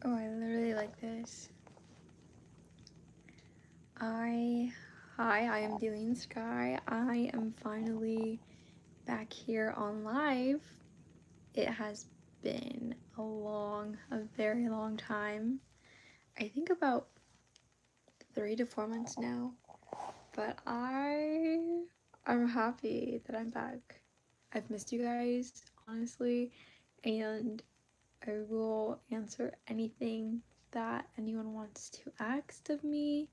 Oh, I literally like this. Hi, I am Dealing Sky. I am finally back here on live. It has been a very long time. I think about 3 to 4 months now. But I'm happy that I'm back. I've missed you guys, honestly, and I will answer anything that anyone wants to ask of me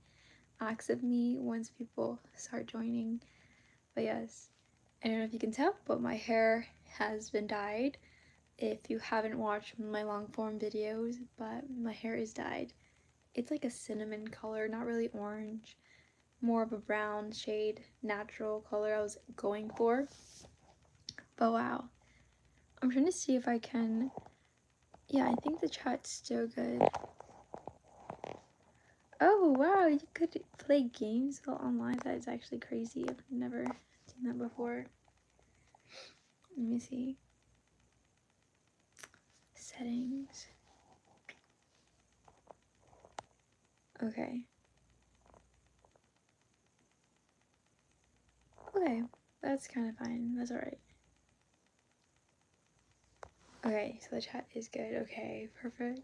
once people start joining. But yes, I don't know if you can tell, but my hair has been dyed. If you haven't watched my long form videos, but my hair is dyed. It's like a cinnamon color, not really orange, more of a brown shade, natural color I was going for. But wow, I'm trying to see if I can. Yeah, I think the chat's still good. Oh wow, you could play games while online. That is actually crazy. I've never seen that before. Let me see. Settings. Okay. Okay, that's kind of fine. That's alright. Okay, so the chat is good. Okay, perfect.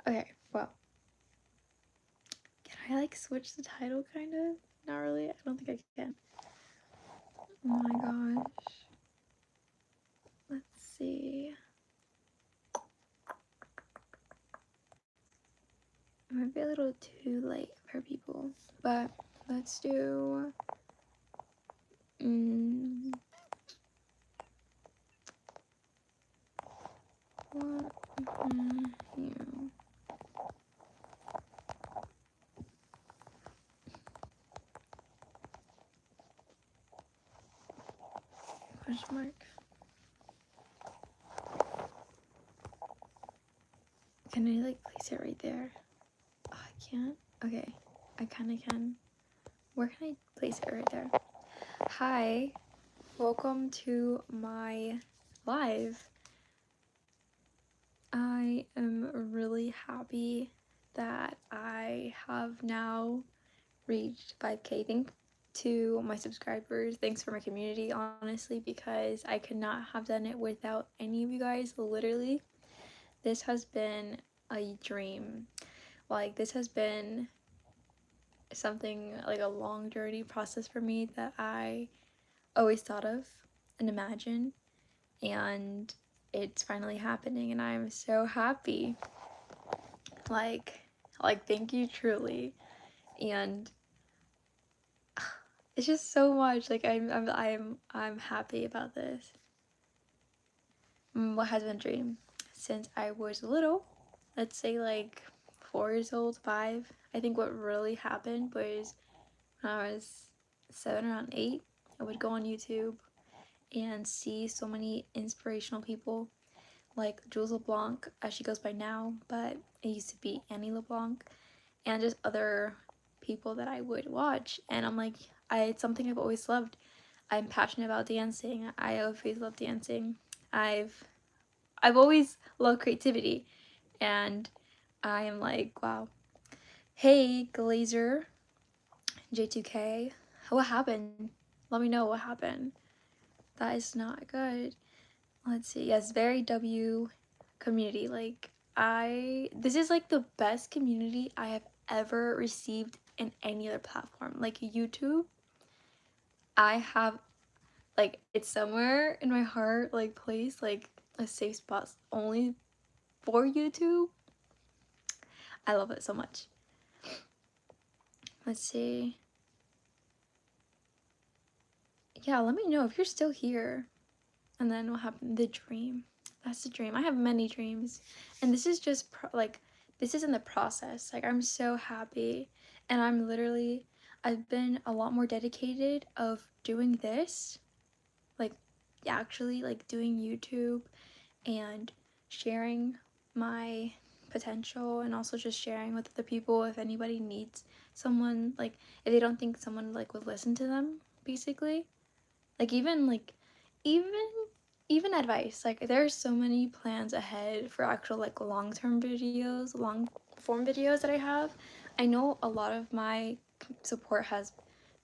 Okay, well. Can I like switch the title kind of? Not really. I don't think I can. Oh my gosh. Let's see. It might be a little too late for people, but let's do. What? You. Question mark. Can I like place it right there? Oh, I can't. Okay, I kind of can. Where can I place it right there? Hi, welcome to my live. I am really happy that I have now reached 5K. Thank to my subscribers. Thanks for my community, honestly, because I could not have done it without any of you guys. Literally, this has been a dream. Like, this has been something like a long journey process for me that I always thought of and imagined, and it's finally happening, and I'm so happy. Like, thank you truly, and it's just so much. Like, I'm happy about this. What has been a dream since I was little? Let's say like 4 years old, 5. I think what really happened was when I was 7, around 8. I would go on YouTube and see so many inspirational people like Jules LeBlanc, as she goes by now, but it used to be Annie LeBlanc, and just other people that I would watch. And I'm like, it's something I've always loved. I'm passionate about dancing. I always love dancing. I've always loved creativity, and I am like, wow. Hey, Glazer, J2K, what happened? Let me know what happened. That is not good. Let's see. Yes, very W community. Like, this is like the best community I have ever received in any other platform. Like YouTube, I have like, it's somewhere in my heart, like place, like a safe spot only for YouTube. I love it so much. Let's see. Yeah, let me know if you're still here. And then what happened? The dream. That's the dream. I have many dreams, and this is just like, this is in the process. Like, I'm so happy, and I've been a lot more dedicated of doing this, like, actually like doing YouTube and sharing my potential, and also just sharing with the people if anybody needs someone, like if they don't think someone like would listen to them, basically. Like, even even advice, like there's so many plans ahead for actual like long-term videos, long form videos that I have. I know a lot of my support has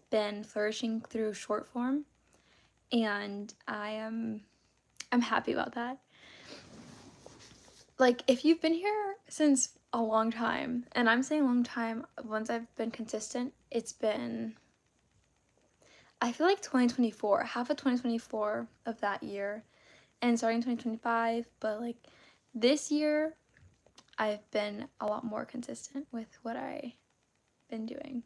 been flourishing through short form, and I'm happy about that. Like if you've been here since a long time, and I'm saying long time, once I've been consistent, it's been, I feel like 2024, half of 2024 of that year, and starting 2025, but like this year I've been a lot more consistent with what I've been doing.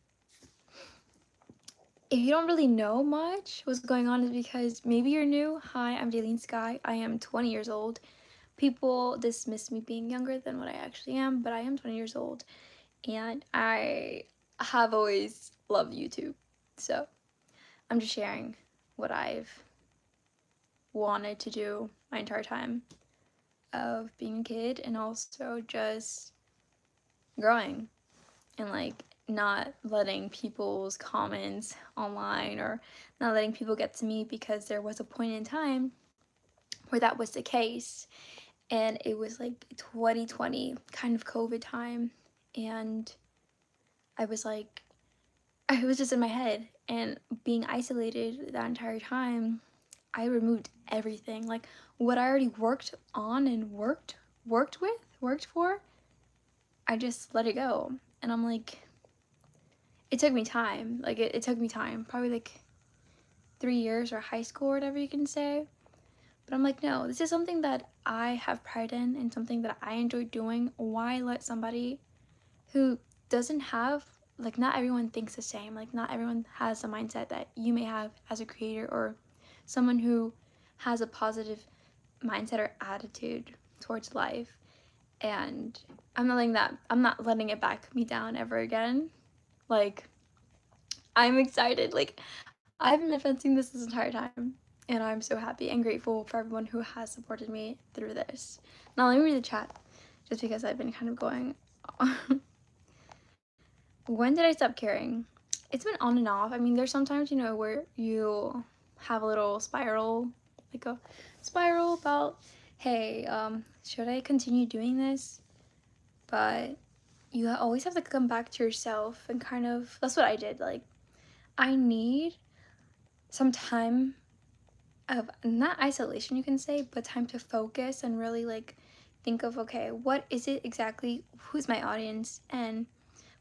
If you don't really know much what's going on, is because maybe you're new. Hi, I'm Jaylene Sky. I am 20 years old. People dismiss me being younger than what I actually am, but I am 20 years old, and I have always loved YouTube. So I'm just sharing what I've wanted to do my entire time of being a kid, and also just growing and like not letting people's comments online or not letting people get to me, because there was a point in time where that was the case, and it was like 2020 kind of COVID time, and I was like, I was just in my head and being isolated that entire time. I removed everything, like what I already worked on and worked for. I just let it go, and I'm like, it took me time. Like it took me time, probably like 3 years or high school or whatever you can say. But I'm like, no, this is something that I have pride in and something that I enjoy doing. Why let somebody who doesn't have, like, not everyone thinks the same. Like, not everyone has the mindset that you may have as a creator, or someone who has a positive mindset or attitude towards life. And I'm not letting it back me down ever again. Like, I'm excited. Like, I've been manifesting this entire time, and I'm so happy and grateful for everyone who has supported me through this. Now, let me read the chat, just because I've been kind of going. When did I stop caring? It's been on and off. I mean, there's sometimes, where you have a little spiral, like a spiral about, hey, should I continue doing this? But you always have to come back to yourself and kind of, that's what I did. Like, I need some time of not isolation, you can say, but time to focus and really like think of, okay, what is it exactly, who's my audience, and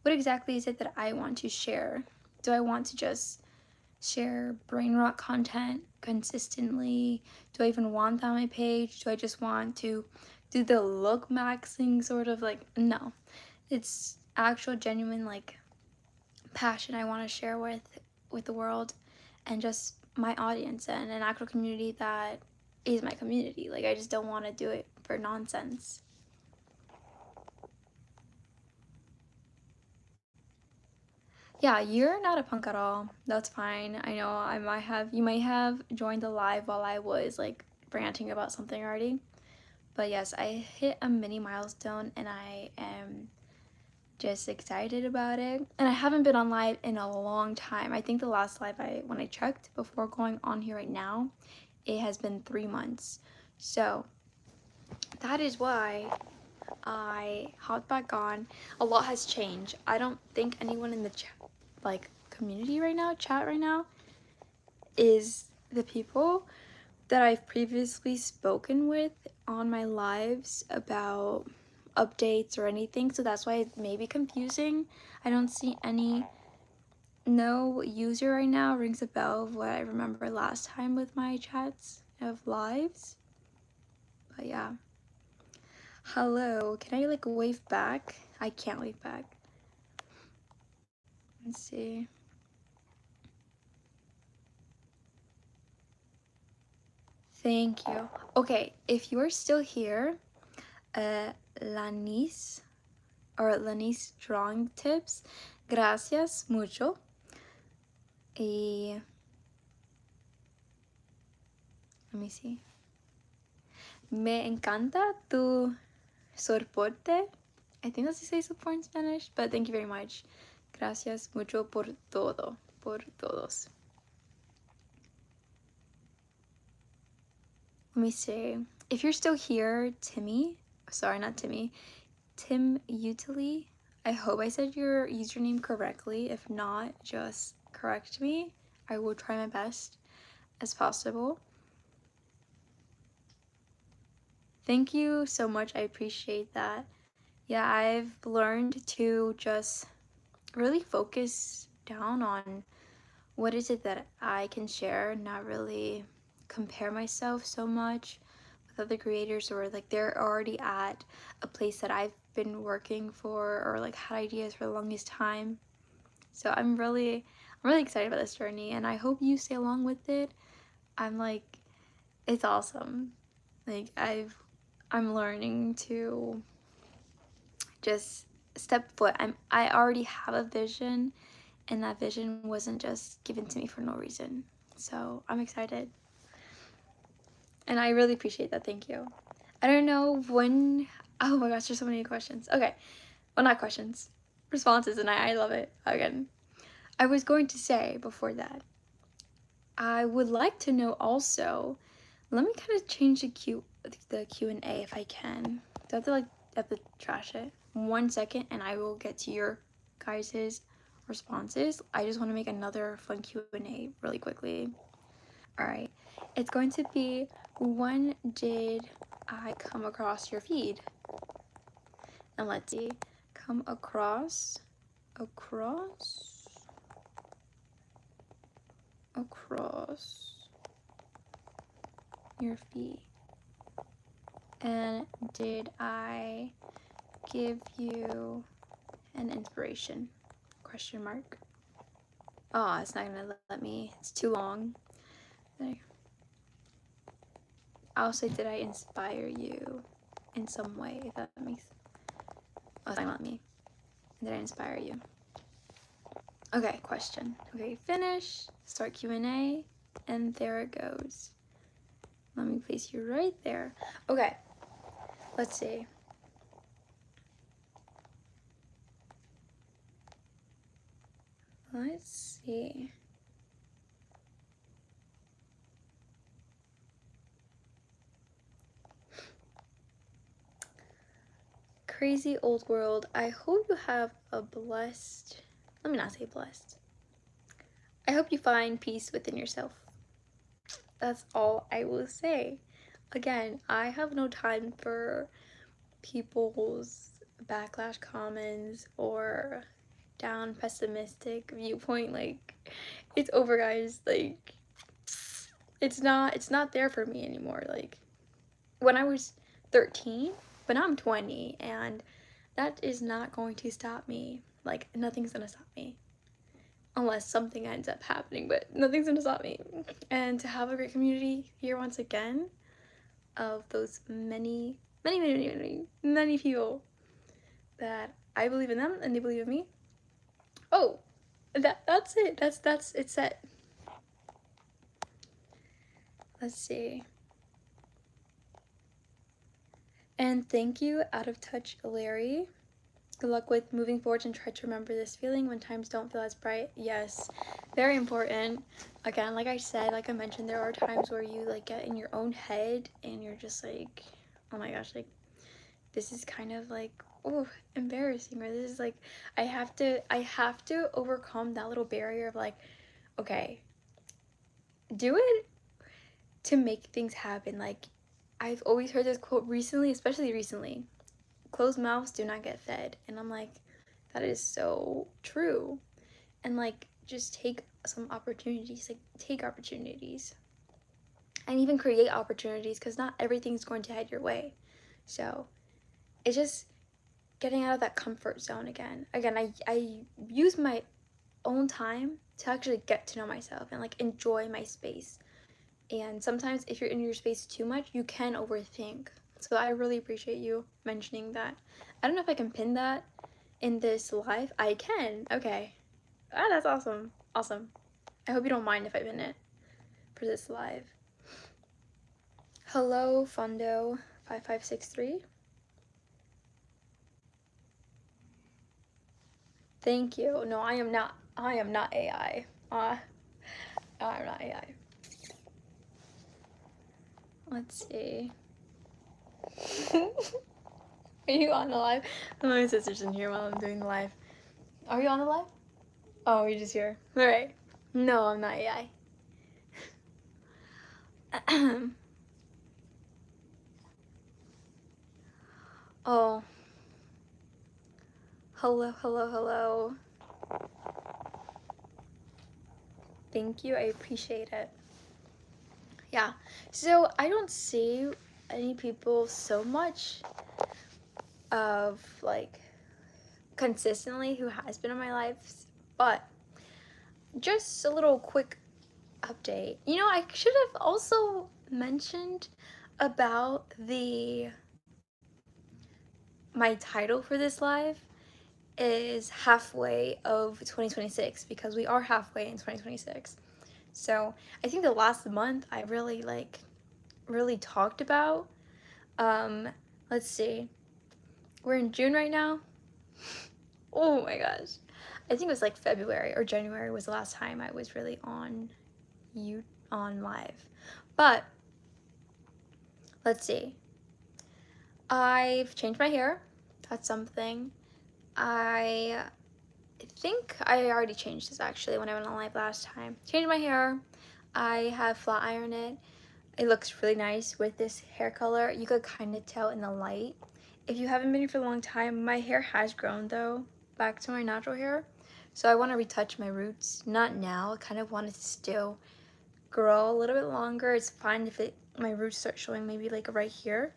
what exactly is it that I want to share? Do I want to just share brain rot content consistently? Do I even want that on my page? Do I just want to do the look maxing sort of, like, no. It's actual genuine like passion I want to share with the world, and just my audience, and an actual community that is my community. Like, I just don't want to do it for nonsense. Yeah, you're not a punk at all. That's fine. I know you might have joined the live while I was like ranting about something already. But yes, I hit a mini milestone, and I am just excited about it. And I haven't been on live in a long time. I think the last live when I checked before going on here right now, it has been 3 months. So that is why I hopped back on. A lot has changed. I don't think anyone in the community right now, chat right now, is the people that I've previously spoken with on my lives about updates or anything. So that's why it may be confusing. I don't see no user right now rings a bell of what I remember last time with my chats of lives. But yeah. Hello, can I like wave back? I can't wave back. Let's see. Thank you. Okay, if you're still here, Lanis or Lanis Drawing Tips, gracias mucho. Y let me see. Me encanta tu soporte. I think that's how you say support in Spanish, but thank you very much. Gracias mucho por todo, por todos. let me see. If you're still here, Tim Utili, I hope I said your username correctly. If not, just correct me. I will try my best as possible. Thank you so much. I appreciate that. Yeah, I've learned to just really focus down on what is it that I can share, not really compare myself so much with other creators, or like they're already at a place that I've been working for or like had ideas for the longest time. So I'm really excited about this journey, and I hope you stay along with it. I'm like, it's awesome. Like I'm learning to just step foot. I already have a vision, and that vision wasn't just given to me for no reason. So I'm excited. And I really appreciate that. Thank you. I don't know when. Oh my gosh, there's so many questions. Okay. Well, not questions, responses, and I love it. Again, I was going to say before that, I would like to know also. Let me kind of change the Q&A if I can. Do I have to trash it? 1 second, and I will get to your guys's responses. I just want to make another fun Q&A really quickly. All right, it's going to be, when did I come across your feed? And let's see, come across your feed. And did I give you an inspiration? Question mark. Oh, it's not gonna let me. It's too long. I'll say, did I inspire you in some way? If that makes. Oh, it's not gonna let me. Did I inspire you? Okay, question. Okay, finish. Start Q&A, and there it goes. Let me place you right there. Okay, let's see. Let's see. Crazy old world. I hope you have a blessed. Let me not say blessed. I hope you find peace within yourself. That's all I will say. Again, I have no time for people's backlash comments or down pessimistic viewpoint. Like, it's over, guys. Like, it's not there for me anymore. Like, when I was 13, but now I'm 20, and that is not going to stop me. Like, nothing's gonna stop me unless something ends up happening, but nothing's gonna stop me. And to have a great community here once again of those many people that I believe in them and they believe in me. Oh, that's it. That's it's set. Let's see. And thank you, Out of Touch Larry. Good luck with moving forward, and try to remember this feeling when times don't feel as bright. Yes, very important. Again, like I said, like I mentioned, there are times where you like get in your own head and you're just like, oh my gosh, like this is kind of like, oh, embarrassing, or this is like, I have to overcome that little barrier of like, okay, do it to make things happen. Like, I've always heard this quote recently, especially recently, closed mouths do not get fed. And I'm like, that is so true. And like, just take some opportunities, like take opportunities and even create opportunities, because not everything's going to head your way. So it's just getting out of that comfort zone again. I use my own time to actually get to know myself and like enjoy my space. And sometimes if you're in your space too much, you can overthink. So I really appreciate you mentioning that. I don't know if I can pin that in this live. I can. Okay. Ah, that's awesome. Awesome. I hope you don't mind if I pin it for this live. Hello, Fondo5563. Thank you. No, I am not AI. I'm not AI. Let's see. Are you on the live? My sister's in here while I'm doing the live. Are you on the live? Oh, you're just here. Alright. No, I'm not AI. Oh. Hello, hello, hello. Thank you, I appreciate it. Yeah, so I don't see any people so much of like consistently who has been in my life, but just a little quick update. You know, I should have also mentioned about my title for this live is halfway of 2026 because we are halfway in 2026. So I think the last month I really talked about. Let's see. We're in June right now. Oh my gosh. I think it was like February or January was the last time I was really on live. But let's see. I've changed my hair. That's something. I think I already changed this actually when I went on live last time. Changed my hair. I have flat ironed it. It looks really nice with this hair color. You could kind of tell in the light. If you haven't been here for a long time, my hair has grown though, back to my natural hair. So I want to retouch my roots. Not now. I kind of want it to still grow a little bit longer. It's fine if my roots start showing maybe like right here.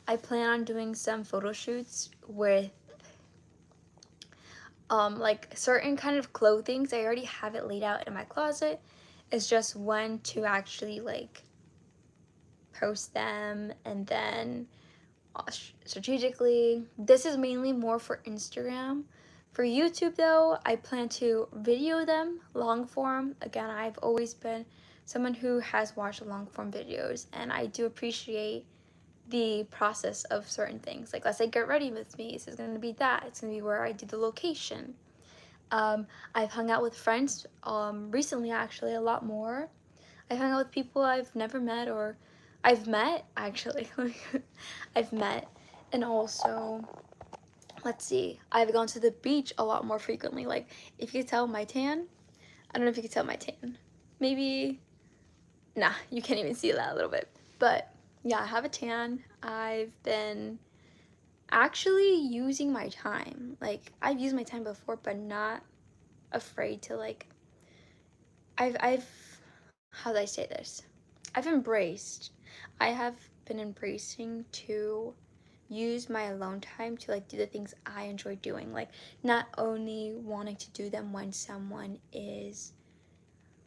I plan on doing some photo shoots with like certain kind of clothing. I already have it laid out in my closet. It's just when to actually like post them and then strategically. This is mainly more for Instagram. For YouTube though, I plan to video them long form. Again, I've always been someone who has watched long form videos and I do appreciate the process of certain things. Like let's say Get Ready With Me, this is going to be that. It's going to be where I do the location. I've hung out with friends recently actually a lot more. I've hung out with people I've never met or I've met actually. I've met. And also, let's see, I've gone to the beach a lot more frequently. Like if you could tell my tan, I don't know if you could tell my tan. Maybe, nah, you can't even see that a little bit. But yeah, I have a tan. I've been actually using my time. Like I've used my time before, but not afraid to like I've how do I say this? I have been embracing to use my alone time to like do the things I enjoy doing. Like not only wanting to do them when someone is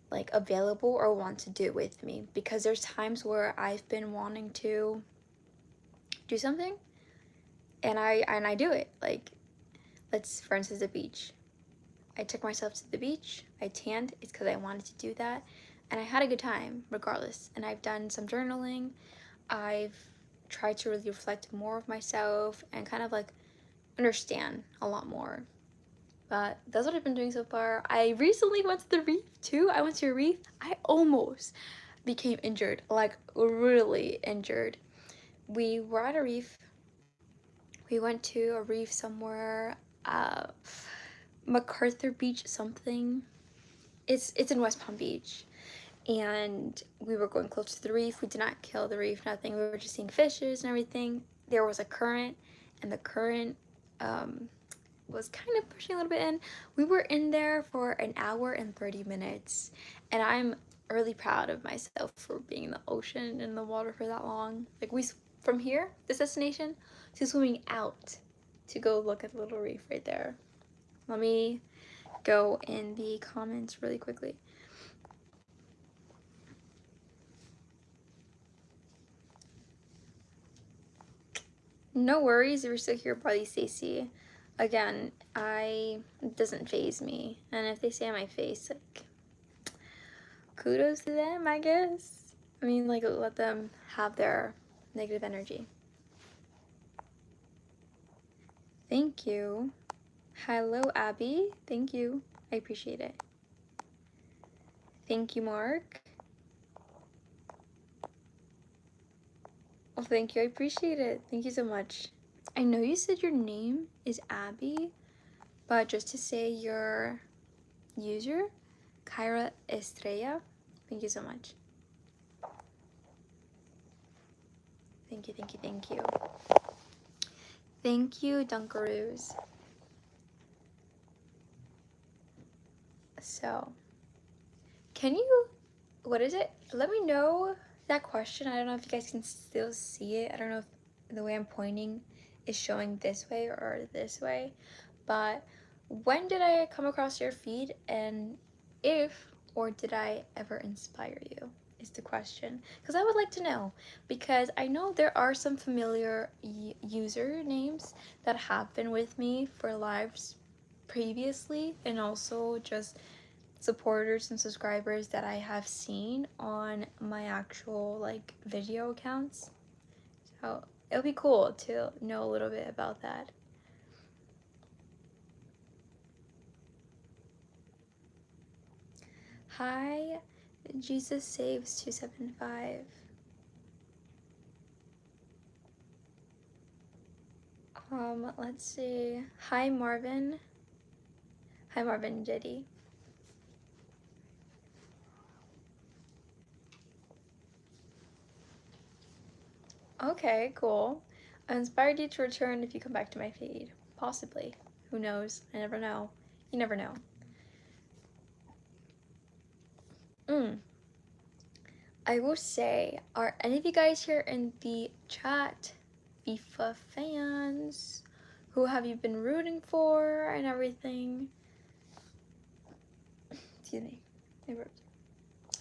like available or wants to do it with me because there's times where I've been wanting to do something and I do it. Like let's for instance the beach. I took myself to the beach. I tanned. It's because I wanted to do that. And I had a good time regardless. And I've done some journaling. I've tried to really reflect more of myself and kind of like understand a lot more. But that's what I've been doing so far. I recently went to the reef too. I went to a reef. I almost became injured, like really injured. We were at a reef. We went to a reef somewhere, MacArthur Beach something. It's in West Palm Beach. And we were going close to the reef. We did not kill the reef, nothing. We were just seeing fishes and everything. There was a current, and the current was kind of pushing a little bit in. We were in there for an hour and 30 minutes, and I'm really proud of myself for being in the ocean and the water for that long. Like from here, this destination, to swimming out to go look at the little reef right there. Let me go in the comments really quickly. No worries if you're still here, probably Stacy. Again, it doesn't phase me. And if they say on my face, like, kudos to them, I guess. I mean, like, let them have their negative energy. Thank you. Hello, Abby. Thank you. I appreciate it. Thank you, Mark. thank you. I appreciate it. Thank you so much. I know you said your name is Abby, but just to say your user, Kyra Estrella. Thank you so much. Thank you, thank you, thank you. Thank you, Dunkaroos. So, can you, what is it? Let me know that question. I don't know if you guys can still see it. I don't know if the way I'm pointing is showing this way or this way, but when did I come across your feed, and if or did I ever inspire you is the question, because I would like to know, because I know there are some familiar user names that have been with me for lives previously, and also just supporters and subscribers that I have seen on my actual like video accounts. So it'll be cool to know a little bit about that. Hi, Jesus Saves 275. Let's see. Hi Marvin. Hi Marvin Diddy. Okay, cool. I inspired you to return if you come back to my feed. Possibly. Who knows? I never know. You never know. I will say, are any of you guys here in the chat FIFA fans? Who have you been rooting for and everything? Excuse me.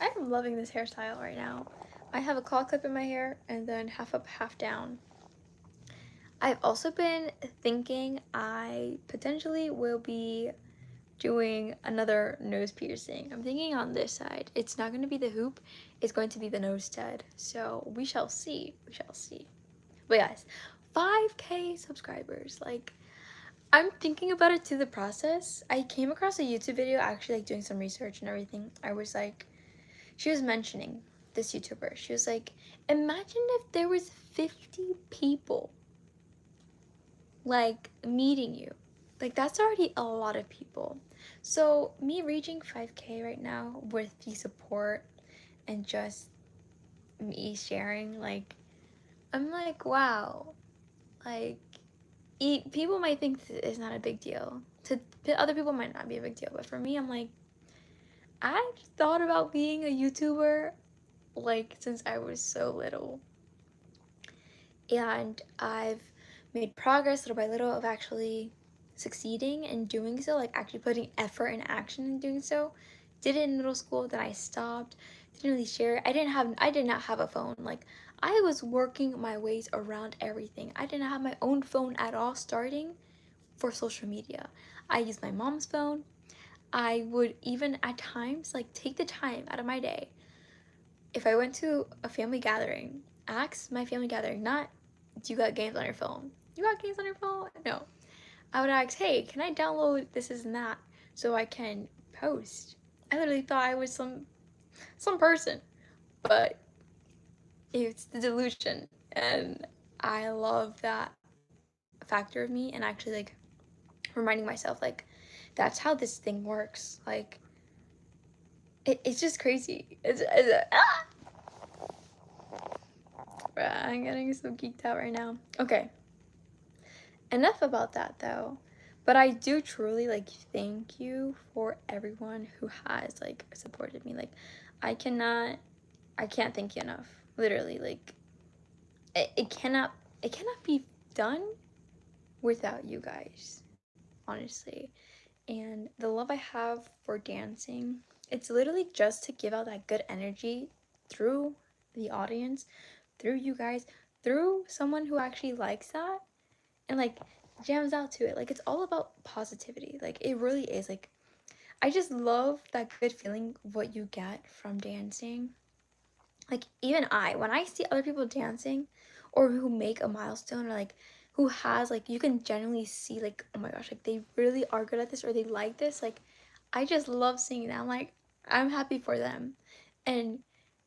I'm loving this hairstyle right now. I have a claw clip in my hair and then half up, half down. I've also been thinking I potentially will be doing another nose piercing. I'm thinking on this side. It's not going to be the hoop, it's going to be the nose stud. So we shall see. We shall see. But guys, 5K subscribers. Like, I'm thinking about it through the process. I came across a YouTube video actually, like doing some research and everything. I was like, she was mentioning this YouTuber. She was like, imagine if there was 50 people like meeting you. Like, that's already a lot of people. So me reaching 5K right now with the support and just me sharing, like, I'm like, wow. Like, people might think it's not a big deal. To other people, might not be a big deal. But for me, I'm like, I've thought about being a YouTuber like since I was so little, and I've made progress little by little of actually succeeding in doing so, like actually putting effort and action in doing so. Did it in middle school, then I stopped. Didn't really share. I did not have a phone. Like, I was working my ways around everything. I didn't have my own phone at all starting for social media. I used my mom's phone. I would even at times like take the time out of my day. If I went to a family gathering, ask my family gathering, not, do you got games on your phone? You got games on your phone? No. I would ask, hey, can I download this and that so I can post? I literally thought I was some person, but it's the delusion, and I love that factor of me, and actually like reminding myself like that's how this thing works. Like, it's just crazy. I'm getting so geeked out right now. Okay, enough about that though. But I do truly like thank you for everyone who has like supported me. Like, I can't thank you enough. Literally, like it cannot be done without you guys, honestly. And the love I have for dancing, it's literally just to give out that good energy through the audience, through you guys, through someone who actually likes that and like jams out to it. Like, it's all about positivity. Like, it really is. Like, I just love that good feeling of what you get from dancing. Like, even when I see other people dancing or who make a milestone, or like who has like, you can genuinely see like, oh my gosh, like they really are good at this or they like this. Like, I just love seeing that. I'm like, I'm happy for them. And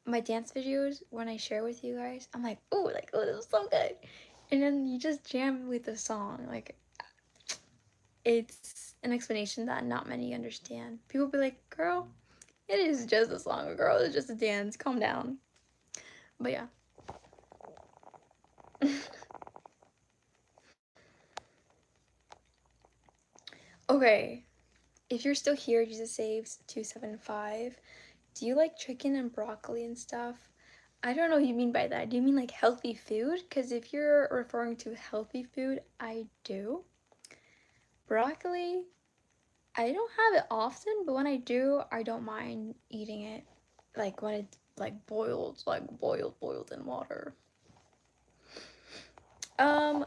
my dance videos, when I share with you guys, I'm like, oh, this is so good. And then you just jam with the song. Like, it's an explanation that not many understand. People be like, girl, it is just a song, girl. It's just a dance. Calm down. But yeah. Okay. If you're still here, Jesus Saves 275. Do you like chicken and broccoli and stuff? I don't know what you mean by that. Do you mean like healthy food? Because if you're referring to healthy food, I do. Broccoli, I don't have it often, but when I do, I don't mind eating it. Like when it's like boiled in water. No,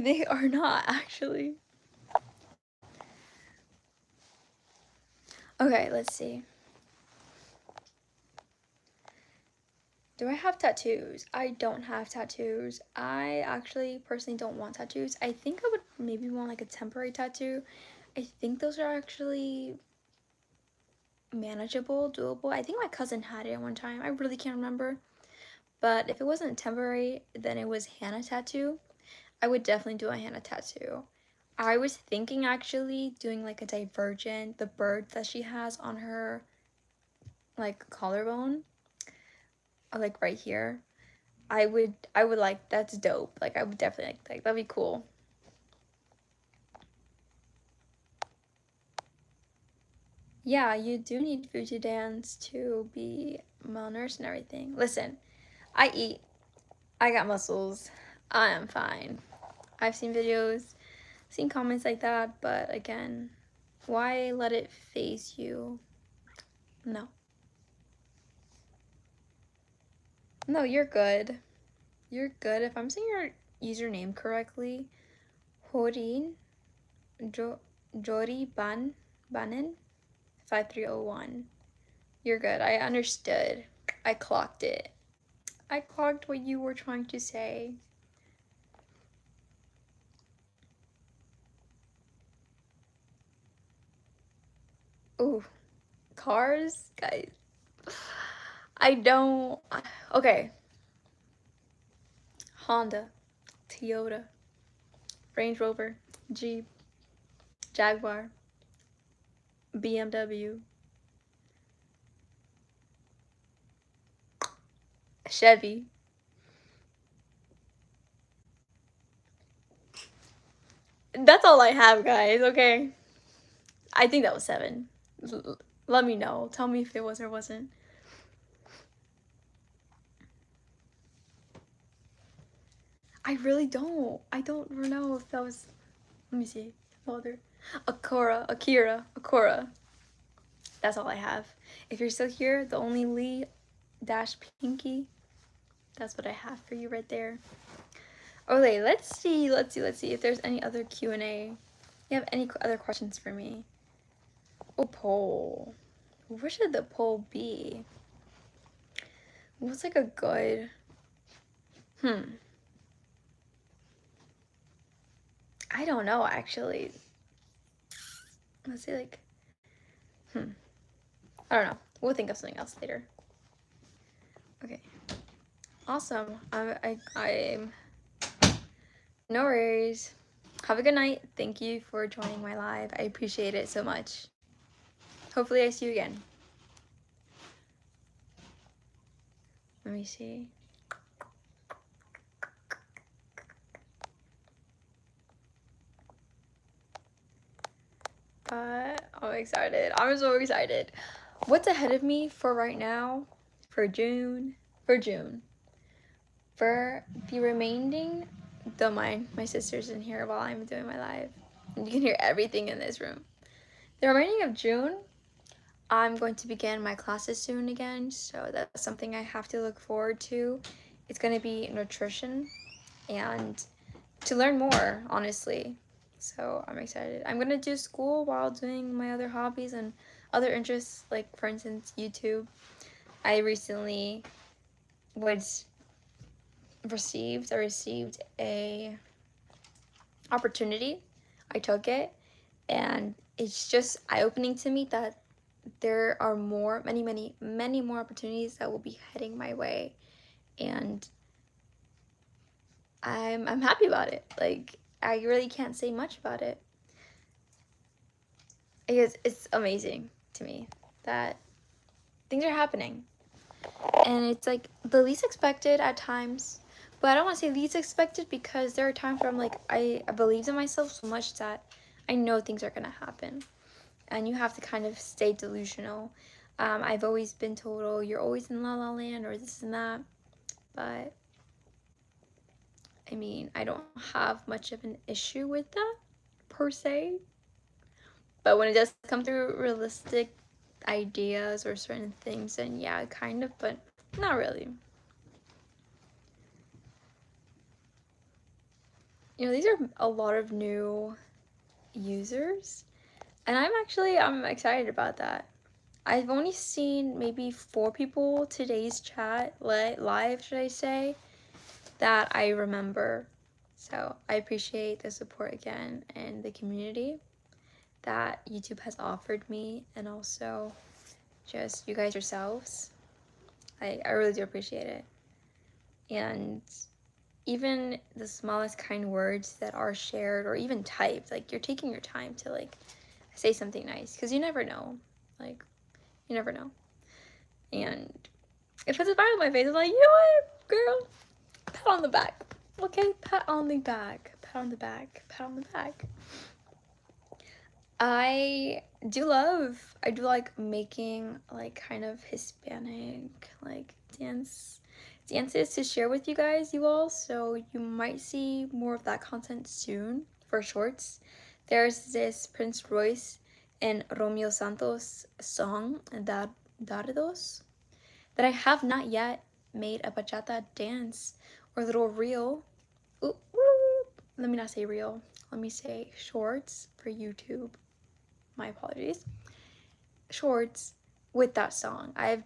they are not actually. Okay, let's see. Do I have tattoos? I don't have tattoos. I actually personally don't want tattoos. I think I would maybe want like a temporary tattoo. I think those are actually manageable, doable. I think my cousin had it at one time. I really can't remember. But if it wasn't temporary, then it was henna tattoo. I would definitely do a henna tattoo. I was thinking actually doing like a Divergent, the bird that she has on her like collarbone, or like right here. I would like, that's dope. Like I would definitely like that'd be cool. Yeah, you do need food to dance to be malnourished and everything. Listen, I eat. I got muscles. I am fine. I've seen videos, seen comments like that, but again, why let it phase you? No. No, you're good. You're good. If I'm saying your username correctly, Horin jo- Jori Banin 5301. You're good. I understood. I clocked it. I clocked what you were trying to say. Ooh, cars? Guys. I don't. Okay. Honda, Toyota, Range Rover, Jeep, Jaguar, BMW, Chevy. That's all I have, guys, okay? I think that was 7. Let me know. Tell me if it was or wasn't. I really don't. I don't know if that was. Let me see. Other. Akira. That's all I have. If you're still here, the only Lee dash Pinky. That's what I have for you right there. Okay, let's see if there's any other Q&A. You have any other questions for me? Oh, poll. Where should the poll be? What's like a good... I don't know, actually. Let's see, like... I don't know. We'll think of something else later. Okay. Awesome. I'm... No worries. Have a good night. Thank you for joining my live. I appreciate it so much. Hopefully I see you again. Let me see. But I'm excited. I'm so excited. What's ahead of me for right now? For June. For the remaining, don't mind, my sister's in here while I'm doing my live. You can hear everything in this room. The remaining of June, I'm going to begin my classes soon again, so that's something I have to look forward to. It's going to be nutrition and to learn more, honestly. So I'm excited. I'm going to do school while doing my other hobbies and other interests, like for instance, YouTube. I recently received a opportunity. I took it, and it's just eye-opening to me that there are many more opportunities that will be heading my way, and I'm happy about it. Like, I really can't say much about it. It's amazing to me that things are happening, and it's like the least expected at times, but I don't want to say least expected because there are times where I'm like, I believed in myself so much that I know things are gonna happen, and you have to kind of stay delusional. I've always been told, oh, you're always in la la land or this and that, but I mean, I don't have much of an issue with that per se, but when it does come through realistic ideas or certain things, then yeah, kind of, but not really. You know, these are a lot of new users, and I'm excited about that. I've only seen maybe 4 people today's chat live, should I say, that I remember. So I appreciate the support again and the community that YouTube has offered me, and also just you guys yourselves. I really do appreciate it. And even the smallest kind words that are shared or even typed, like you're taking your time to like say something nice, because you never know. Like, you never know. And it puts a smile on my face. I'm like, you know what, girl? Pat on the back. Okay? Pat on the back. Pat on the back. Pat on the back. I I do like making like kind of Hispanic like dances to share with you all, so you might see more of that content soon for shorts. There's this Prince Royce and Romeo Santos song, Dardos, that I have not yet made a bachata dance or little reel. Ooh, ooh. Let me not say reel. Let me say shorts for YouTube. My apologies. Shorts with that song. I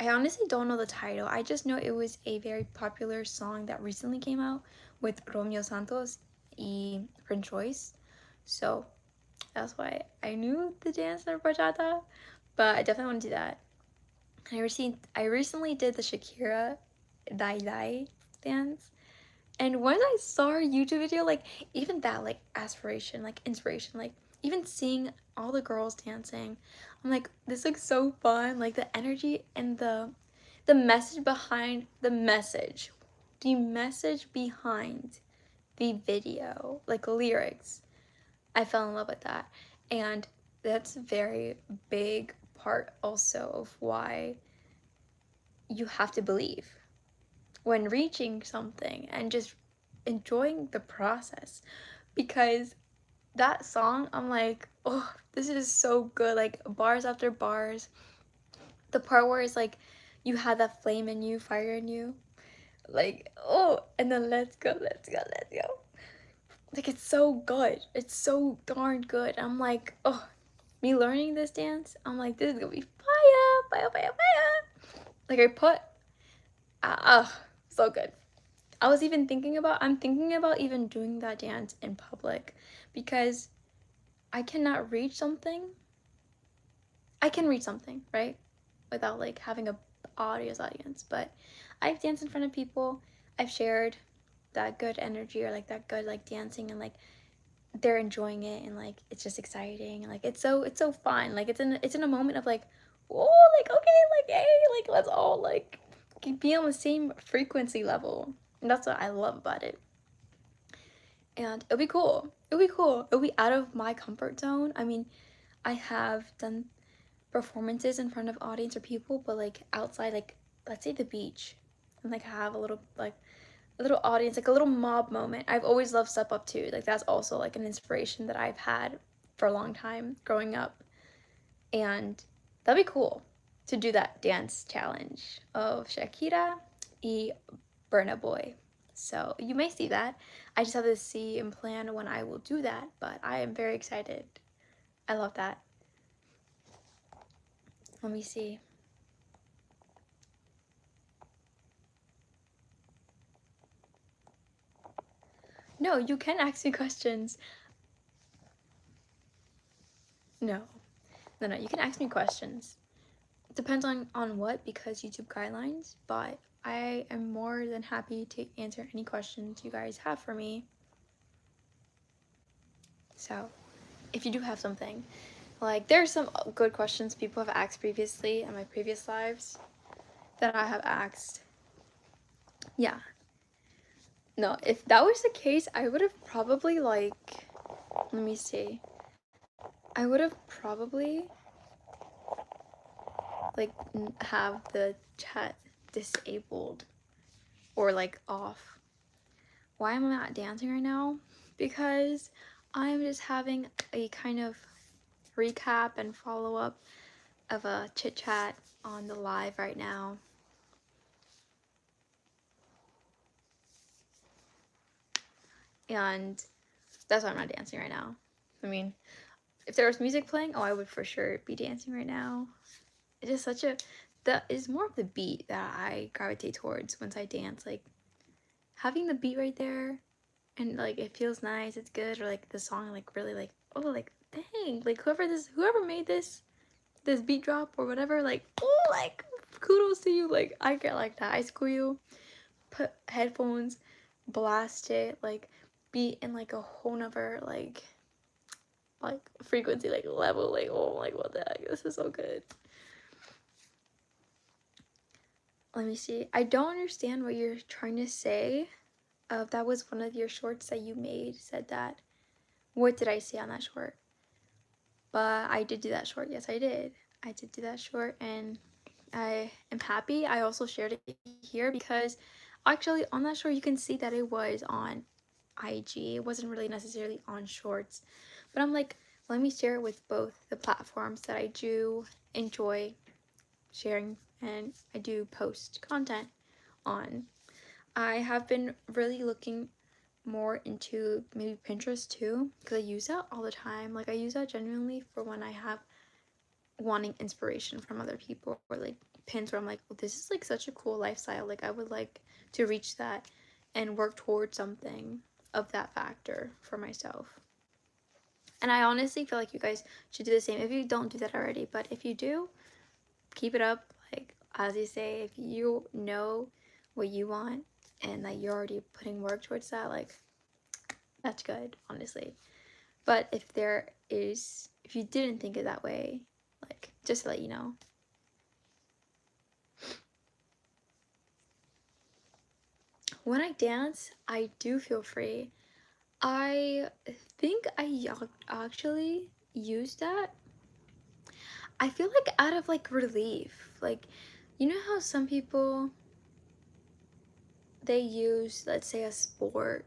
honestly don't know the title. I just know it was a very popular song that recently came out with Romeo Santos y Prince Royce. So that's why I knew the dance of bachata, but I definitely want to do that. I recently did the Shakira Dai Dai dance. And once I saw her YouTube video, like even that like aspiration, like inspiration, like even seeing all the girls dancing, I'm like, this looks so fun. Like the energy and the message behind the message behind the video, like lyrics. I fell in love with that. And that's a very big part also of why you have to believe when reaching something and just enjoying the process, because that song, I'm like, oh, this is so good, like bars after bars. The part where it's like you have that flame in you, fire in you, like, oh, and then let's go, let's go, let's go. Like, it's so good, it's so darn good. I'm like, oh, me learning this dance, I'm like, this is gonna be fire, fire, fire, fire. Like, I put so good. I'm thinking about even doing that dance in public, because I cannot reach something. I can reach something, right? Without like having a audience, but I've danced in front of people. I've shared that good energy, or like that good like dancing, and like they're enjoying it, and like it's just exciting. Like it's so fun. Like it's in a moment of like, oh, like okay, like hey, like let's all like be on the same frequency level. And that's what I love about it. And it'll be cool. It'll be cool. It'll be out of my comfort zone. I mean, I have done performances in front of audience or people, but like outside, like let's say the beach, and like have a little audience, like a little mob moment. I've always loved Step Up too. Like that's also like an inspiration that I've had for a long time growing up, and that'd be cool to do that dance challenge of Shakira y Burna Boy. So you may see that. I just have to see and plan when I will do that, but I am very excited. I love that. Let me see. No, you can ask me questions. No. No, you can ask me questions. It depends on what, because YouTube guidelines, but I am more than happy to answer any questions you guys have for me. So, if you do have something, like there are some good questions people have asked previously in my previous lives that I have asked. Yeah. No, if that was the case, I would have probably let me see. I would have probably have the chat disabled or off. Why am I not dancing right now? Because I'm just having a kind of recap and follow up of a chit chat on the live right now. And that's why I'm not dancing right now. I mean, if there was music playing, oh, I would for sure be dancing right now. It's just such a, that is more of the beat that I gravitate towards once I dance. Like having the beat right there, and it feels nice, it's good, or the song really oh dang, whoever made this beat drop or whatever, oh kudos to you. I get that. I school you, put headphones, blast it, be in a whole nother frequency level, oh what the heck, this is so good. Let me see. I don't understand what you're trying to say. That was one of your shorts that you made, said that. What did I say on that short? But I did do that short. Yes, I did. I did do that short, and I am happy. I also shared it here because actually on that short you can see that it was on IG. It wasn't really necessarily on shorts. But I'm like, let me share it with both the platforms that I do enjoy sharing and I do post content on. I have been really looking more into maybe Pinterest too, because I use that all the time. I use that genuinely for when I have wanting inspiration from other people, or pins where I'm like, well, this is such a cool lifestyle. I would like to reach that and work towards something of that factor for myself. And I honestly feel like you guys should do the same if you don't do that already. But if you do, keep it up. As you say, if you know what you want and that you're already putting work towards that, that's good, honestly. But if you didn't think it that way, just to let you know. When I dance, I do feel free. I think I actually use that. I feel out of relief. You know how some people, they use, let's say, a sport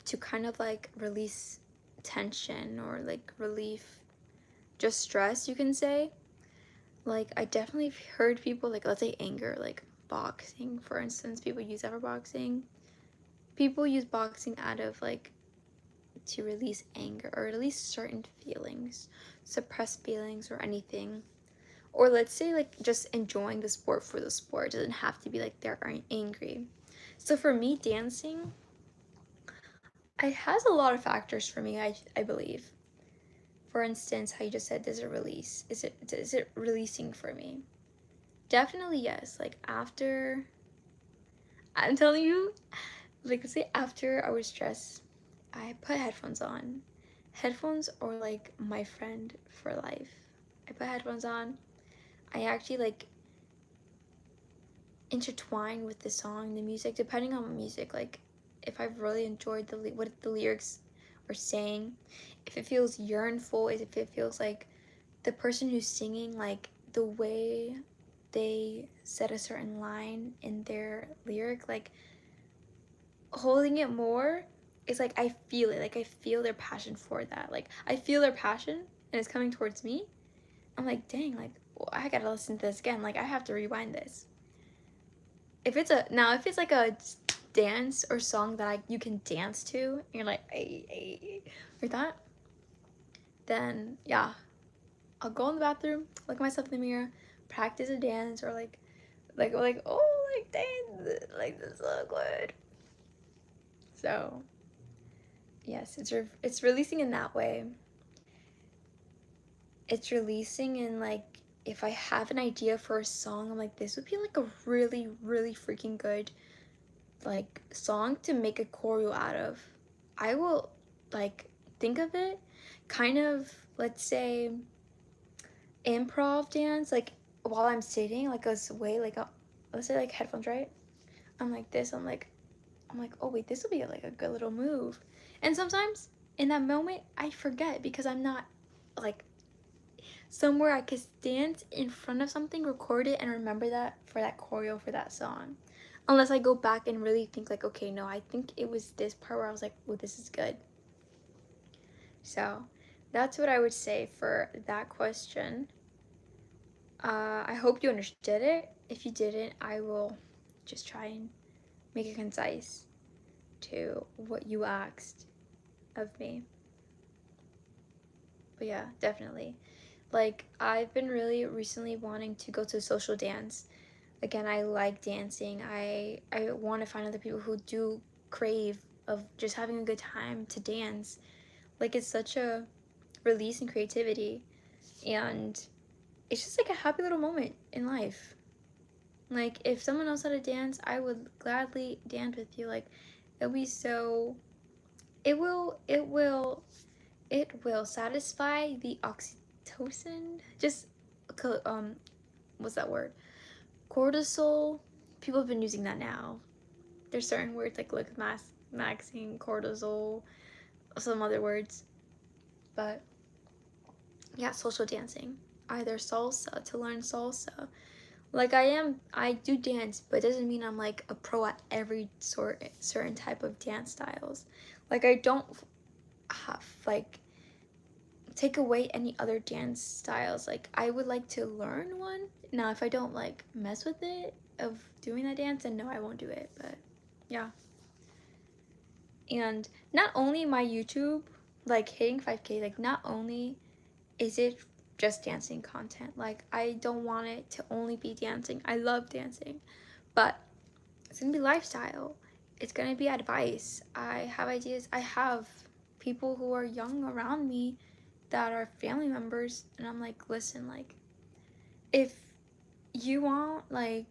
to kind of release tension or relief, just stress, you can say. I definitely heard people, let's say anger, boxing, for instance. People use that for boxing. People use boxing out of to release anger or release certain feelings, suppressed feelings or anything. Or let's say just enjoying the sport for the sport. It doesn't have to be they're angry. So for me, dancing, it has a lot of factors for me, I believe. For instance, how you just said, does it release? Is it releasing for me? Definitely yes. After, I'm telling you, let's say after I was stressed, I put headphones on. Headphones are my friend for life. I put headphones on. I actually intertwine with the song, the music, depending on the music. If I've really enjoyed what the lyrics are saying, if it feels yearnful, if it feels the person who's singing, the way they said a certain line in their lyric, holding it more, it's I feel it. I feel their passion for that. I feel their passion and it's coming towards me. I'm dang, well, I gotta listen to this again. I have to rewind this. If it's a dance or song that you can dance to, and you're ay, like that, then yeah, I'll go in the bathroom, look at myself in the mirror, practice a dance, or oh, dang, this is so good. So yes, it's releasing in that way. it's releasing, and like if I have an idea for a song, I'm like, this would be like a really, really freaking good like song to make a choreo out of. I will like think of it kind of, let's say, improv dance, like while I'm sitting, like a way, like let's say like headphones, right? I'm like this, I'm like, oh wait, this will be like a good little move. And sometimes in that moment I forget because I'm not like somewhere I could stand in front of something, record it, and remember that for that choreo for that song. Unless I go back and really think like, okay, no, I think it was this part where I was like, oh, this is good. So that's what I would say for that question. I hope you understood it. If you didn't, I will just try and make it concise to what you asked of me. But yeah, definitely. Like, I've been really recently wanting to go to a social dance. Again, I like dancing. I want to find other people who do crave of just having a good time to dance. Like, it's such a release in creativity, and it's just like a happy little moment in life. Like, if someone else had a dance, I would gladly dance with you. Like, it'll be so, it will satisfy the oxytocin, just what's that word, cortisol. People have been using that now. There's certain words like maxing cortisol, some other words. But yeah, social dancing, either salsa, to learn salsa. Like, I do dance, but it doesn't mean I'm like a pro at every certain type of dance styles. Like, I don't have like take away any other dance styles. Like, I would like to learn one. Now, if I don't like mess with it of doing that dance, then no, I won't do it. But yeah. And not only my YouTube, like hitting 5K, like not only is it just dancing content. Like, I don't want it to only be dancing. I love dancing, but it's gonna be lifestyle. It's gonna be advice. I have ideas. I have people who are young around me that are family members, and I'm like, listen, like, if you want like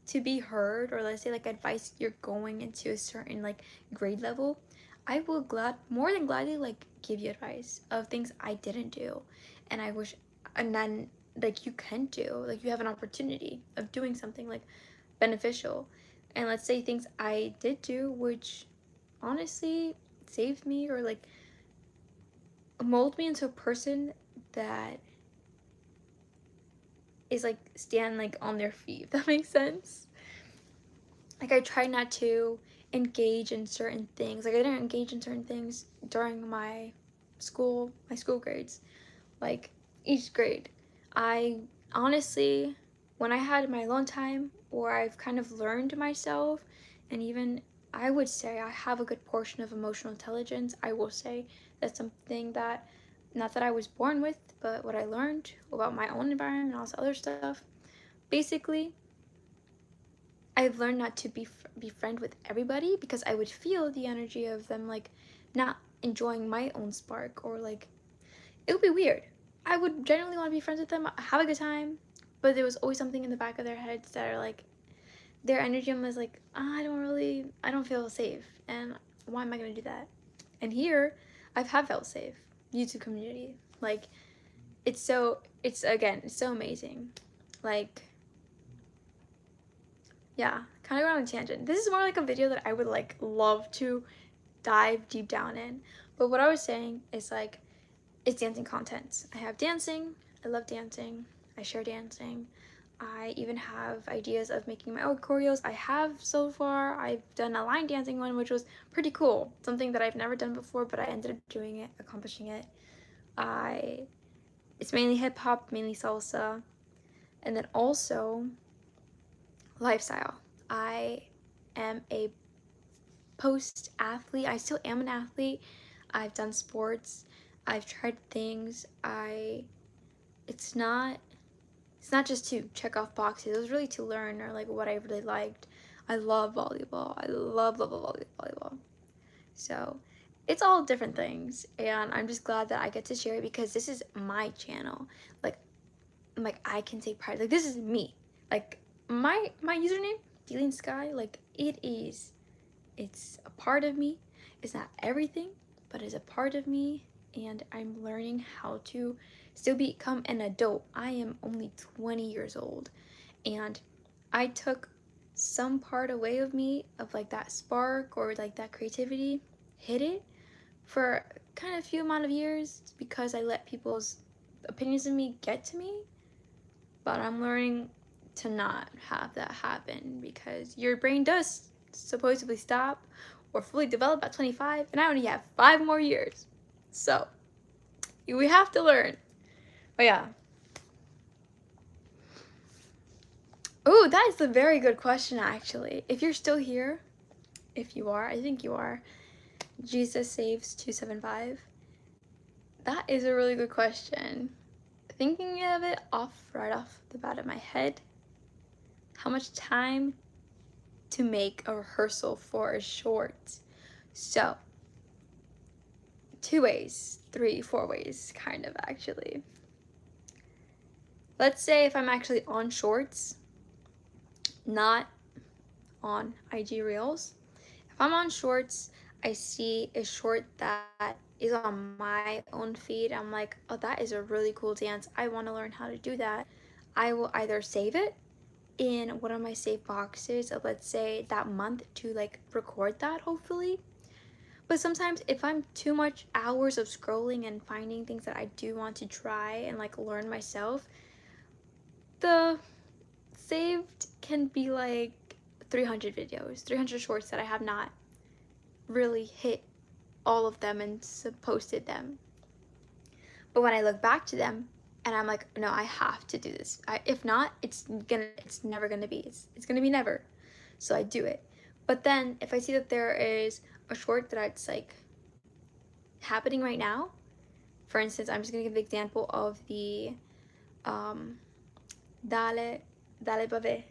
to be heard, or let's say like advice, you're going into a certain like grade level, I will more than gladly like give you advice of things I didn't do, and I wish, and then like you can do, like you have an opportunity of doing something like beneficial. And let's say things I did do which honestly saved me, or like mold me into a person that is like stand like on their feet, if that makes sense. Like, I try not to engage in certain things. Like, I didn't engage in certain things during my school grades. Like, each grade, I honestly, when I had my alone time, or I've kind of learned myself, and even I would say I have a good portion of emotional intelligence. I will say that's something that, not that I was born with, but what I learned about my own environment and all this other stuff. Basically, I've learned not to be friend with everybody, because I would feel the energy of them like not enjoying my own spark, or like it would be weird. I would generally want to be friends with them, have a good time, but there was always something in the back of their heads that are like, their energy was like, I don't feel safe, and why am I gonna do that? And here, have felt safe. YouTube community, like, it's so amazing. Like, yeah, kind of going on a tangent. This is more like a video that I would like love to dive deep down in. But what I was saying is like, it's dancing content. I have dancing. I love dancing. I share dancing. I even have ideas of making my own choreos. I have so far. I've done a line dancing one, which was pretty cool. Something that I've never done before, but I ended up doing it, accomplishing it. It's mainly hip hop, mainly salsa, and then also lifestyle. I am a post athlete. I still am an athlete. I've done sports. I've tried things. It's not it's not just to check off boxes. It was really to learn, or like what I really liked. I love volleyball. I love volleyball. So it's all different things, and I'm just glad that I get to share it because this is my channel. Like, I can take pride. Like, this is me. Like, my username, Dealing Sky, like, it's a part of me. It's not everything, but it's a part of me, and I'm learning how to still become an adult. I am only 20 years old, and I took some part away of me, of like that spark or like that creativity, hid it for kind of a few amount of years because I let people's opinions of me get to me. But I'm learning to not have that happen because your brain does supposedly stop or fully develop at 25, and I only have 5 more years. So we have to learn. But yeah. Oh, that is a very good question, actually. If you're still here, if you are, I think you are, Jesus Saves 275. That is a really good question. Thinking of it right off the bat of my head, how much time to make a rehearsal for a short? So, 2 ways, 3, 4 ways, kind of actually. Let's say if I'm actually on shorts, not on IG Reels. If I'm on shorts, I see a short that is on my own feed. I'm like, oh, that is a really cool dance. I want to learn how to do that. I will either save it in one of my save boxes of, let's say, that month to like record that, hopefully. But sometimes if I'm too much hours of scrolling and finding things that I do want to try and like learn myself, the saved can be like 300 videos, 300 shorts that I have not really hit all of them and posted them. But when I look back to them and I'm like, no, I have to do this. If not, it's never gonna be. It's gonna be never. So I do it. But then if I see that there is a short that it's like happening right now, for instance, I'm just gonna give the example of the Dale Bave.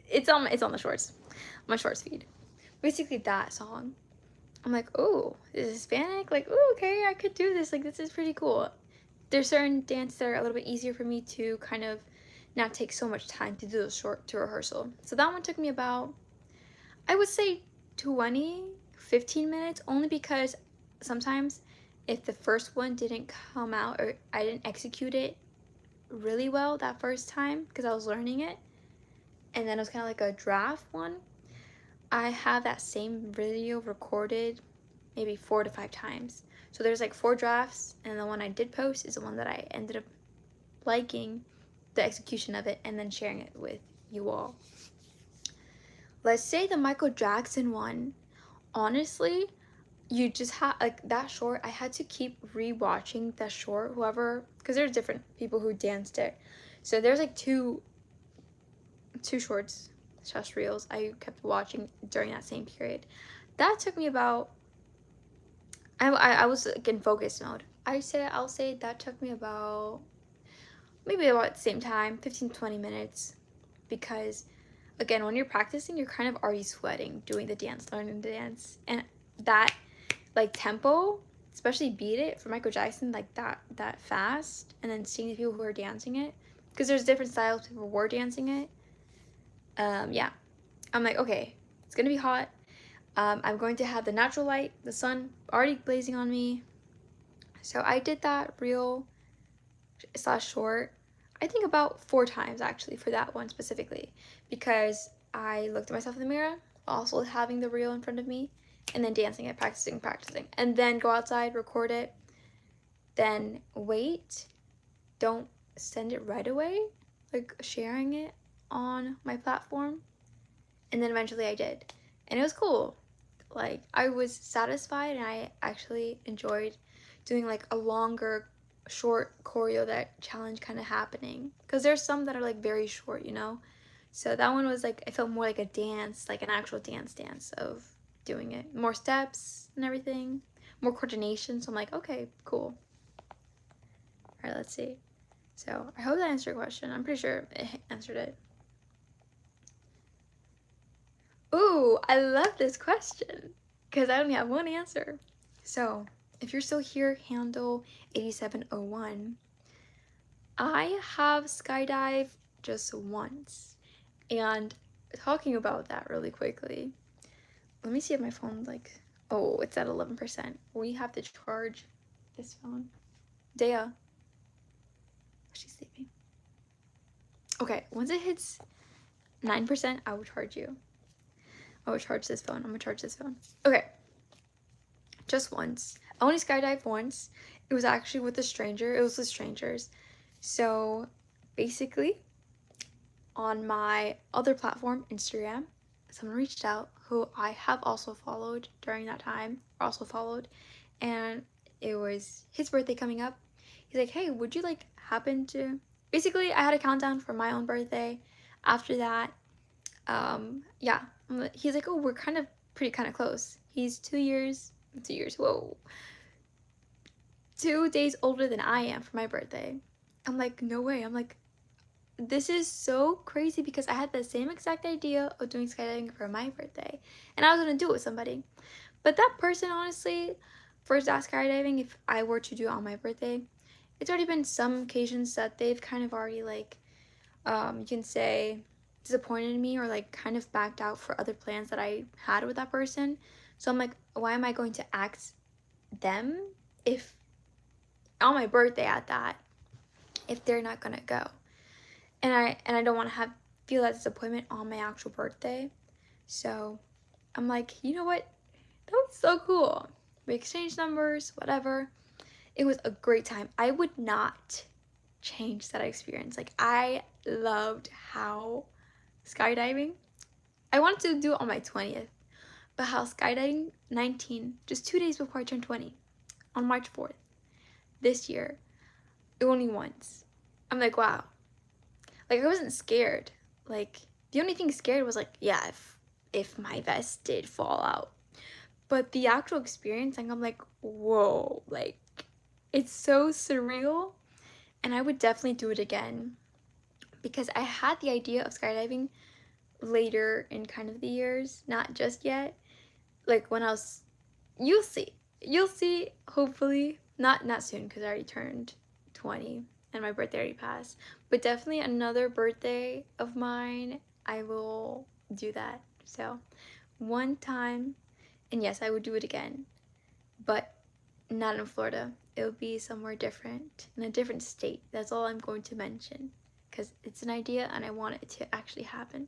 It's on the shorts, my shorts feed. Basically that song. I'm like, oh, is Hispanic? Like, oh, okay, I could do this. Like, this is pretty cool. There's certain dances that are a little bit easier for me to kind of not take so much time to do to rehearsal. So that one took me about, I would say 15 minutes, only because sometimes if the first one didn't come out or I didn't execute it really well that first time because I was learning it, and then it was kind of like a draft one, I have that same video recorded maybe 4 to 5 times. So there's like 4 drafts, and the one I did post is the one that I ended up liking the execution of it and then sharing it with you all. Let's say the Michael Jackson one. Honestly, you just have like that short. I had to keep rewatching that short, whoever, because there's different people who danced it. So there's like two shorts, just reels I kept watching during that same period. That took me about, I was like in focus mode. I'll say that took me about maybe about the same time, 15-20 minutes, because again, when you're practicing, you're kind of already sweating doing the dance, learning the dance, and that like tempo, especially Beat It for Michael Jackson, like that fast, and then seeing the people who are dancing it, because there's different styles people were dancing it. Yeah, I'm like, okay, it's gonna be hot. I'm going to have the natural light, the sun already blazing on me. So I did that reel / short, I think about 4 times actually for that one specifically, because I looked at myself in the mirror, also having the reel in front of me, and then dancing it, practicing, and then go outside, record it, then wait, don't send it right away, like sharing it on my platform, and then eventually I did, and it was cool. Like, I was satisfied, and I actually enjoyed doing like a longer short choreo that challenge kind of happening, because there's some that are like very short, so that one was like, it felt more like a dance, like an actual dance of doing it, more steps and everything, more coordination. So I'm like, okay, cool. All right, let's see. So I hope that answered your question. I'm pretty sure it answered it. Ooh, I love this question because I only have one answer. So if you're still here, handle 8701. I have skydived just once. And talking about that really quickly, let me see if my phone, like, oh, it's at 11%. We have to charge this phone. Dea, she's sleeping. Okay, once it hits 9%, I will charge you. I will charge this phone. I'm gonna charge this phone. Okay, just once. I only skydived once. It was actually with a stranger. It was with strangers. So basically, on my other platform, Instagram, someone reached out who I have also followed during that time, and it was his birthday coming up. He's like, hey, would you like happen to, basically I had a countdown for my own birthday. After that, yeah, he's like, oh, we're kind of close. He's 2 years, whoa, 2 days older than I am for my birthday. I'm like, no way. I'm like, this is so crazy because I had the same exact idea of doing skydiving for my birthday, and I was gonna do it with somebody. But that person, honestly, for that skydiving, if I were to do it on my birthday, it's already been some occasions that they've kind of already, like, you can say, disappointed me or like kind of backed out for other plans that I had with that person. So I'm like, why am I going to ask them if on my birthday at that, if they're not gonna go? And I don't want to have feel that disappointment on my actual birthday. So I'm like, you know what? That was so cool. We exchanged numbers, whatever. It was a great time. I would not change that experience. Like, I loved how skydiving, I wanted to do it on my 20th, but how skydiving 19, just 2 days before I turned 20, on March 4th, this year, only once. I'm like, wow. Like, I wasn't scared. Like, the only thing scared was like, yeah, if my vest did fall out. But the actual experience, like, I'm like, whoa, like, it's so surreal. And I would definitely do it again because I had the idea of skydiving later in kind of the years, not just yet. Like when I was, you'll see, hopefully, not soon because I already turned 20 and my birthday already passed, but definitely another birthday of mine, I will do that. So one time, and yes, I would do it again, but not in Florida. It would be somewhere different, in a different state. That's all I'm going to mention because it's an idea and I want it to actually happen.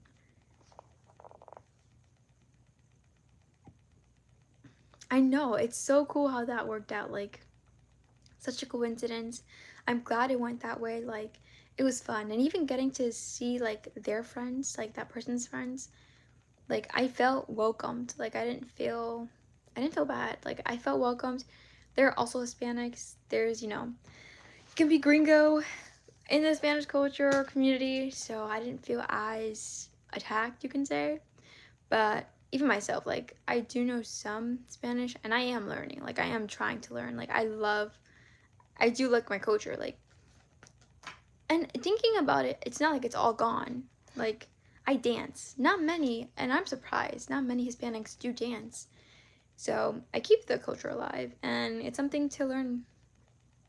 I know, it's so cool how that worked out. Like, such a coincidence. I'm glad it went that way. Like, it was fun. And even getting to see, like, their friends, like, that person's friends, like, I felt welcomed. Like, I didn't feel bad. Like, I felt welcomed. There are also Hispanics. There's, you can be gringo in the Spanish culture or community. So I didn't feel as attacked, you can say. But even myself, like, I do know some Spanish and I am learning. Like, I am trying to learn. Like, I do like my culture. Like, and thinking about it, it's not like it's all gone. Like, I dance. Not many, and I'm surprised, not many Hispanics do dance. So I keep the culture alive and it's something to learn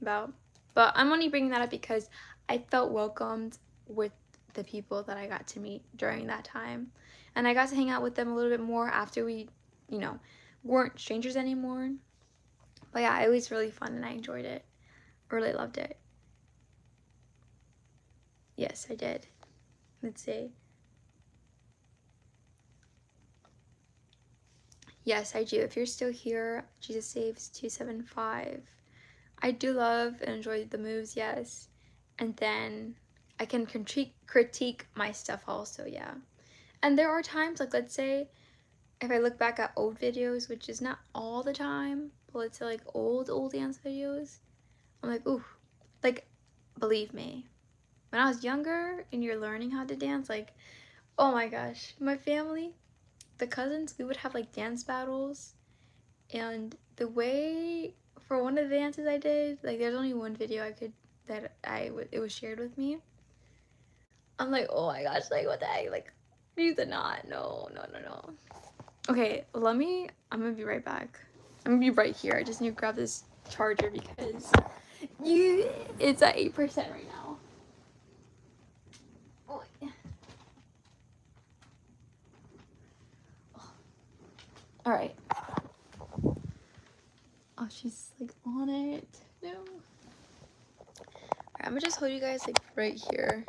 about. But I'm only bringing that up because I felt welcomed with the people that I got to meet during that time. And I got to hang out with them a little bit more after we, you know, weren't strangers anymore. But yeah, it was really fun and I enjoyed it. Really loved it. Yes, I did. Let's see. Yes, I do. If you're still here, Jesus Saves 275. I do love and enjoy the moves, yes. And then I can critique my stuff also, yeah. And there are times, like, let's say, if I look back at old videos, which is not all the time, but let's say, like, old dance videos, I'm like, ooh, like, believe me, when I was younger and you're learning how to dance, like, oh my gosh, my family, the cousins, we would have, like, dance battles, and the way, for one of the dances I did, like, there's only one video it was shared with me. I'm like, oh my gosh, like, what the heck, like, use the knot, no. Okay, I'm gonna be right back. I'm gonna be right here. I just need to grab this charger because it's at 8% right now. Oh, yeah. All right. Oh, she's like on it. No. All right, I'm gonna just hold you guys like right here.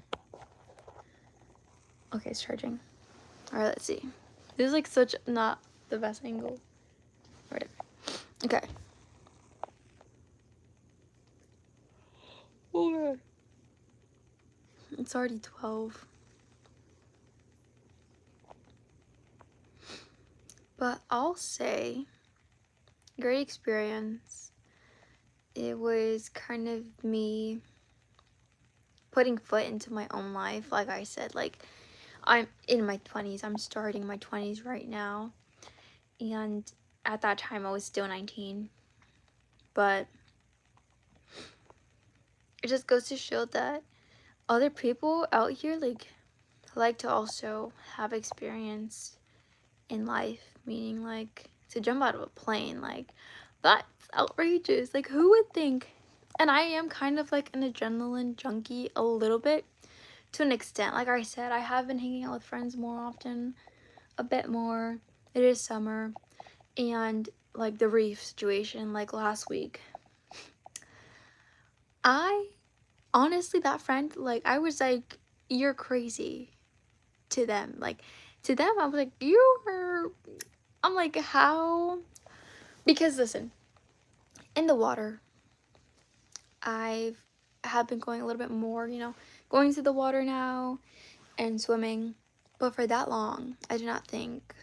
Okay, it's charging. All right, let's see. This is like such not the best angle. Right. Okay. Oh, it's already 12. But I'll say, great experience. It was kind of me putting foot into my own life. Like I said, like I'm in my 20s. I'm starting my 20s right now. And at that time, I was still 19. But it just goes to show that other people out here like to also have experience in life, meaning like to jump out of a plane. Like that's outrageous. Like who would think? And I am kind of like an adrenaline junkie a little bit, to an extent. Like I said, I have been hanging out with friends more often, a bit more. It is summer, and like the reef situation, like last week, I honestly, that friend, like I was like, you're crazy to them. Like to them, I was like, I'm like, how? Because listen, in the water, I have been going a little bit more, going to the water now and swimming. But for that long, I do not think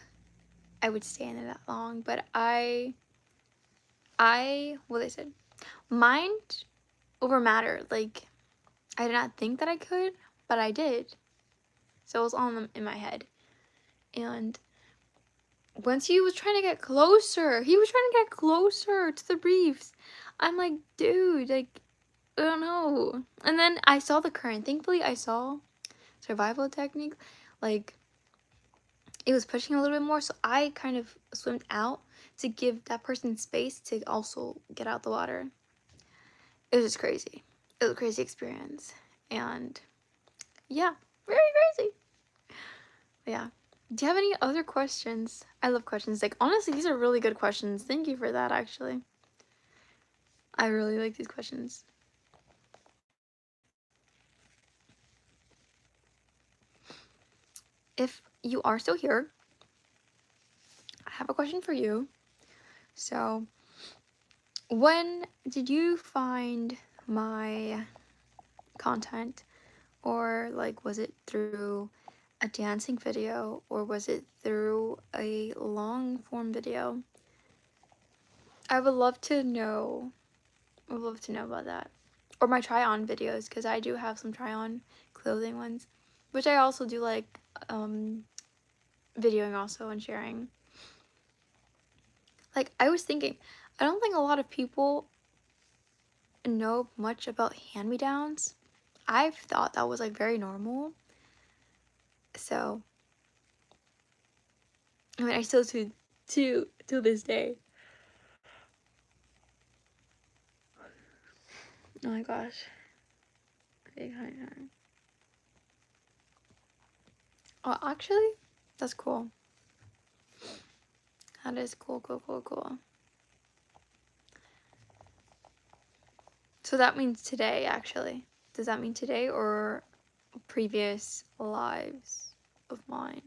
I would stay in it that long. But what I said, mind over matter. Like, I did not think that I could, but I did. So it was all in my head. And once he was trying to get closer, to the reefs. I'm like, dude, like, I don't know. And then I saw the current. Thankfully, I saw survival technique. Like, it was pushing a little bit more, so I kind of swam out to give that person space to also get out the water. It was just crazy. It was a crazy experience. And yeah, very crazy. Yeah. Do you have any other questions? I love questions. Like, honestly, these are really good questions. Thank you for that, actually. I really like these questions. If you are still here, I have a question for you. So, when did you find my content? Or like, was it through a dancing video, or was it through a long form video? I would love to know. I would love to know about that. Or my try on videos, because I do have some try on clothing ones, which I also do like videoing also and sharing. Like, I was thinking, I don't think a lot of people know much about hand-me-downs. I've thought that was like very normal. So, I mean, I still to this day. Oh my gosh. Oh, actually, that's cool. That is cool. So that means today, actually. Does that mean today or previous lives of mine?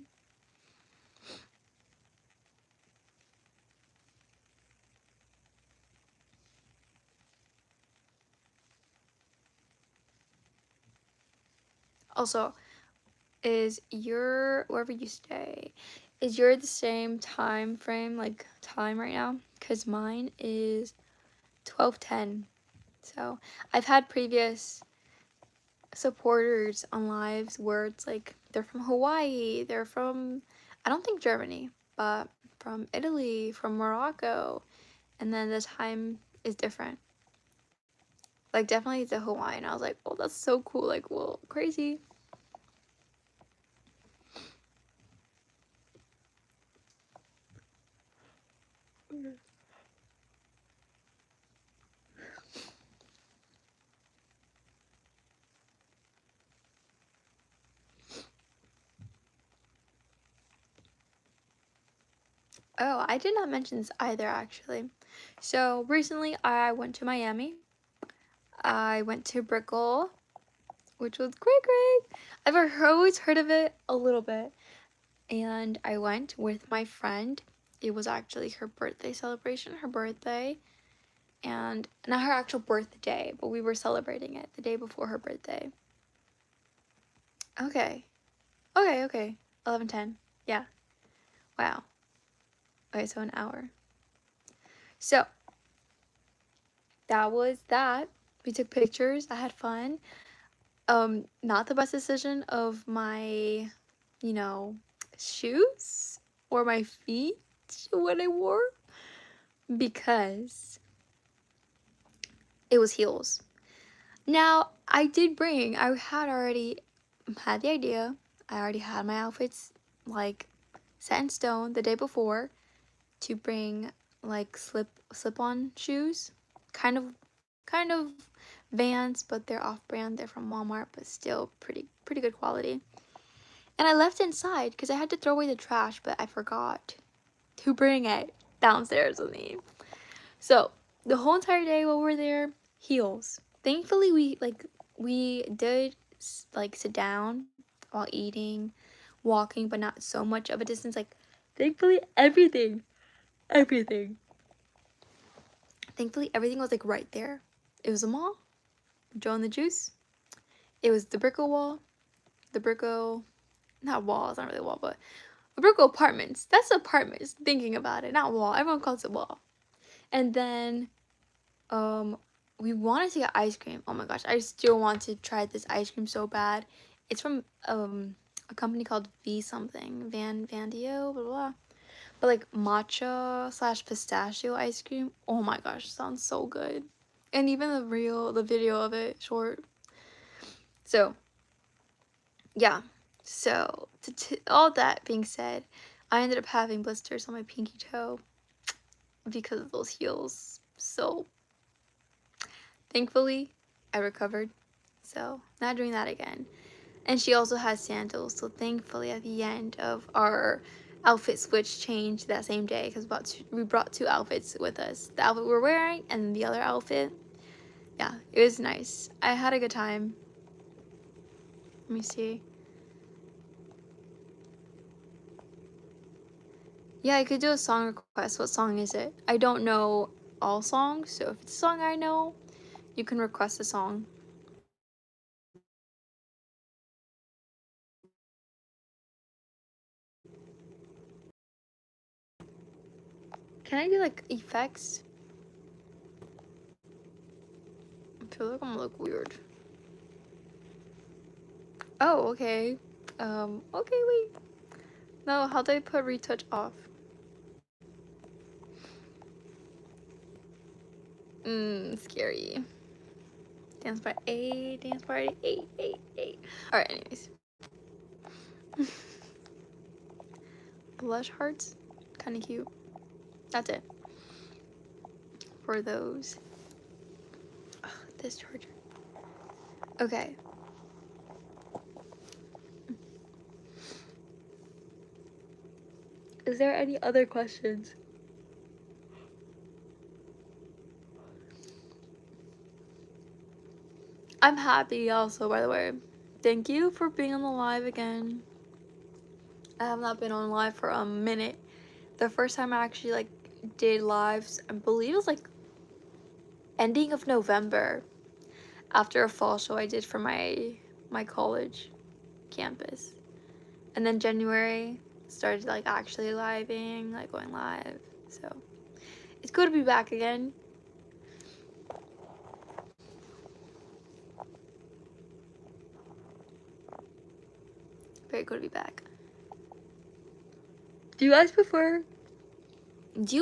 Also, is your, wherever you stay, is your the same time frame, like time right now? Because mine is 12:10. So I've had previous supporters on lives where it's like they're from Hawaii, they're from, I don't think Germany, but from Italy, from Morocco, and then the time is different. Like, definitely the Hawaiian. I was like, oh, that's so cool. Like, well, crazy. Oh, I did not mention this either, actually. So recently I went to Miami. I went to Brickell, which was great. Always heard of it a little bit. And I went with my friend. It was actually her birthday celebration, her birthday. And not her actual birthday, but we were celebrating it the day before her birthday. Okay. Okay. 11:10. Yeah. Wow. Okay, so an hour. So, that was that. We took pictures. I had fun. Not the best decision of my, you know, shoes or my feet what I wore because it was heels. Now, I had already had the idea. I already had my outfits like set in stone the day before to bring like slip-on shoes. Kind of Vans, but they're off-brand. They're from Walmart, but still pretty good quality. And I left it inside because I had to throw away the trash, but I forgot to bring it downstairs with me. So the whole entire day while we were there, heels. Thankfully, we did like sit down while eating, walking, but not so much of a distance. Like, thankfully, everything. Thankfully, everything was like right there. It was a mall, Joe and the Juice. It was the Brickell wall, the Brickell, not wall, it's not really a wall, but Brickell Apartments. That's apartments, thinking about it, not wall. Everyone calls it wall. And then um we wanted to get ice cream. Oh my gosh, I still want to try this ice cream so bad. It's from a company called V something. Vandio, blah blah. But like matcha slash pistachio ice cream. Oh my gosh, sounds so good. And even the video of it short. So yeah. So all that being said, I ended up having blisters on my pinky toe because of those heels. So thankfully, I recovered. So not doing that again. And she also has sandals. So thankfully, at the end of our outfit switch change that same day, because we brought two outfits with us. The outfit we're wearing and then the other outfit. Yeah, it was nice. I had a good time. Let me see. Yeah, I could do a song request. What song is it? I don't know all songs, so if it's a song I know, you can request a song. Can I do like effects? I feel like I'm gonna look weird. Oh, okay. Okay, wait. No, how do I put retouch off? Scary. Dance party 8, dance party 8. Alright, anyways. Blush hearts? Kinda cute. That's it. For those. Ugh, this charger. Okay. Is there any other questions? I'm happy also, by the way. Thank you for being on the live again. I have not been on live for a minute. The first time I actually like did lives, I believe it was like ending of November after a fall show I did for my college campus. And then January started like actually living, like going live. So it's good to be back again. Very good to be back. Do you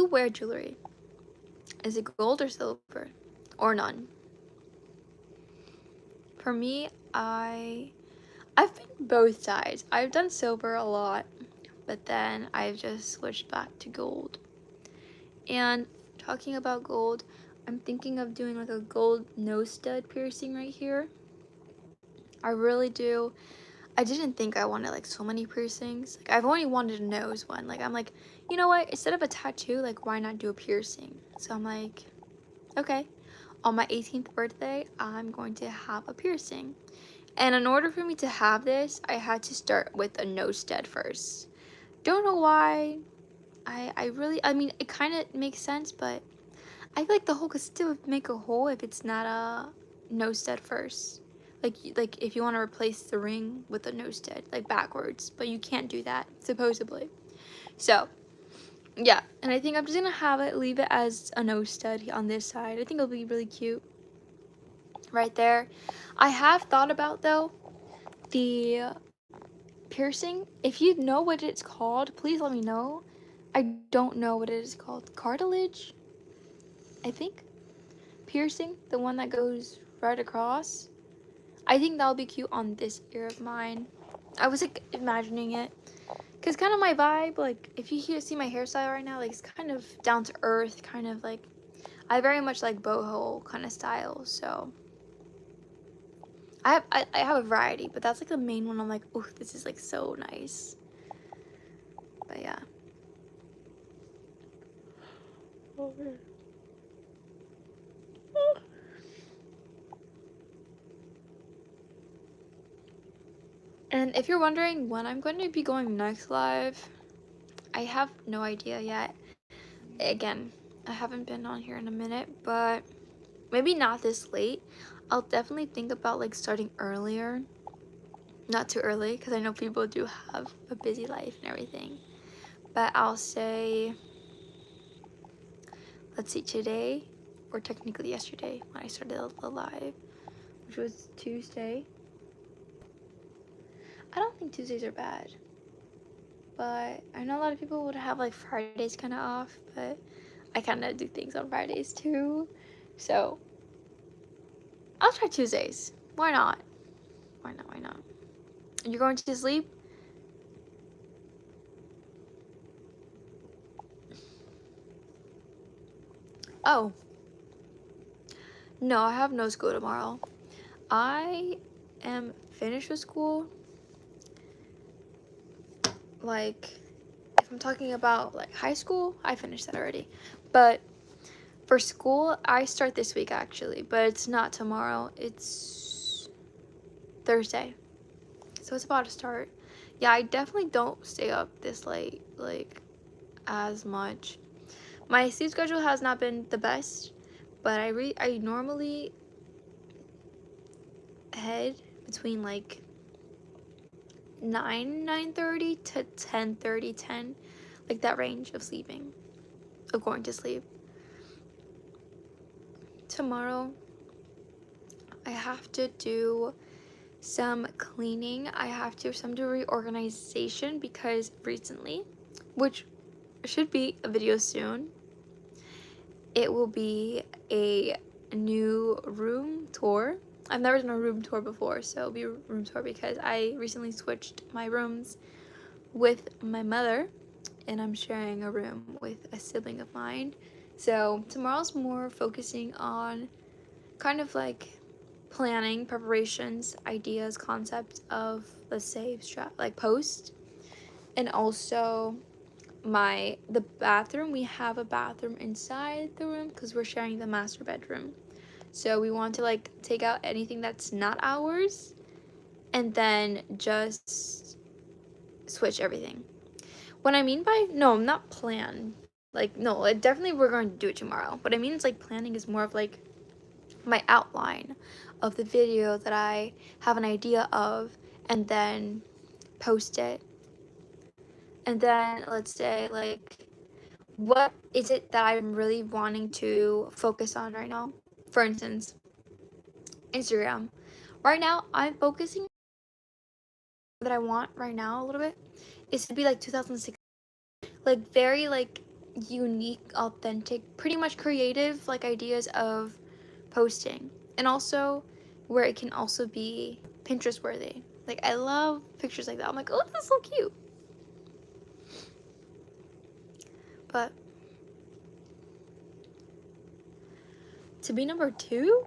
wear jewelry? Is it gold or silver? Or none? For me, I've been both sides. I've done silver a lot, but then I've just switched back to gold. And talking about gold, I'm thinking of doing like a gold nose stud piercing right here. I really do. I didn't think I wanted like so many piercings. Like I've only wanted a nose one. Like I'm like, you know what? Instead of a tattoo, like why not do a piercing? So I'm like, okay. On my 18th birthday, I'm going to have a piercing. And in order for me to have this, I had to start with a nose stud first. Don't know why. I mean, it kind of makes sense, but I feel like the hole could still make a hole if it's not a nose stud first. Like if you want to replace the ring with a nose stud, like backwards, but you can't do that supposedly. So yeah, and I think I'm just gonna leave it as a nose stud on this side. I think it'll be really cute right there. I have thought about though the piercing. If you know what it's called, please let me know. I don't know what it is called. Cartilage, I think. Piercing, the one that goes right across. I think that'll be cute on this ear of mine. I was like imagining it, cause kind of my vibe. Like if you see my hairstyle right now, like it's kind of down to earth, kind of like I very much like boho kind of style. So I have a variety, but that's like the main one. I'm like, oh, this is like so nice. But yeah. Okay. And if you're wondering when I'm going to be going next live, I have no idea yet. Again, I haven't been on here in a minute, but maybe not this late. I'll definitely think about like starting earlier. Not too early, because I know people do have a busy life and everything. But I'll say, let's see, today, or technically yesterday when I started the live, which was Tuesday. I don't think Tuesdays are bad. But I know a lot of people would have like Fridays kind of off, but I kind of do things on Fridays too. So I'll try Tuesdays. Why not? Why not? Why not? You're going to sleep? Oh, no, I have no school tomorrow. I am finished with school. Like, if I'm talking about like high school, I finished that already. But for school, I start this week actually, but it's not tomorrow. It's Thursday. So it's about to start. Yeah, I definitely don't stay up this late, like, as much. My sleep schedule has not been the best, but I normally head between like 9:30 to 10:30, 10, like that range of sleeping, of going to sleep. Tomorrow, I have to do some cleaning. I have to do some reorganization because recently, which should be a video soon, it will be a new room tour. I've never done a room tour before, so it'll be a room tour because I recently switched my rooms with my mother, and I'm sharing a room with a sibling of mine. So tomorrow's more focusing on kind of like planning, preparations, ideas, concepts of the save strap, like post, and also the bathroom. We have a bathroom inside the room because we're sharing the master bedroom. So we want to like take out anything that's not ours and then just switch everything. What I mean by no, not plan. Like no, definitely we're going to do it tomorrow. What I mean is like planning is more of like my outline of the video that I have an idea of and then post it. And then let's say like what is it that I'm really wanting to focus on right now? For instance, Instagram. Right now, I'm focusing that I want right now a little bit is to be like 2006, like very like unique, authentic, pretty much creative like ideas of posting, and also where it can also be Pinterest worthy. Like I love pictures like that. I'm like, oh, that's so cute. But to be number 2,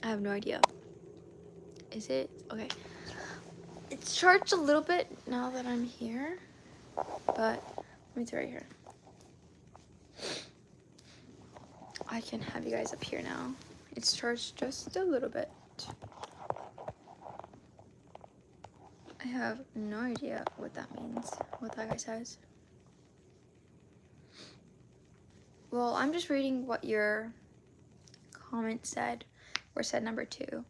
I have no idea. Is it okay? It's charged a little bit now that I'm here, but let me see right here. I can have you guys up here now. It's charged just a little bit. I have no idea what that means, what that guy says. Well, I'm just reading what your comment said, or said number 2.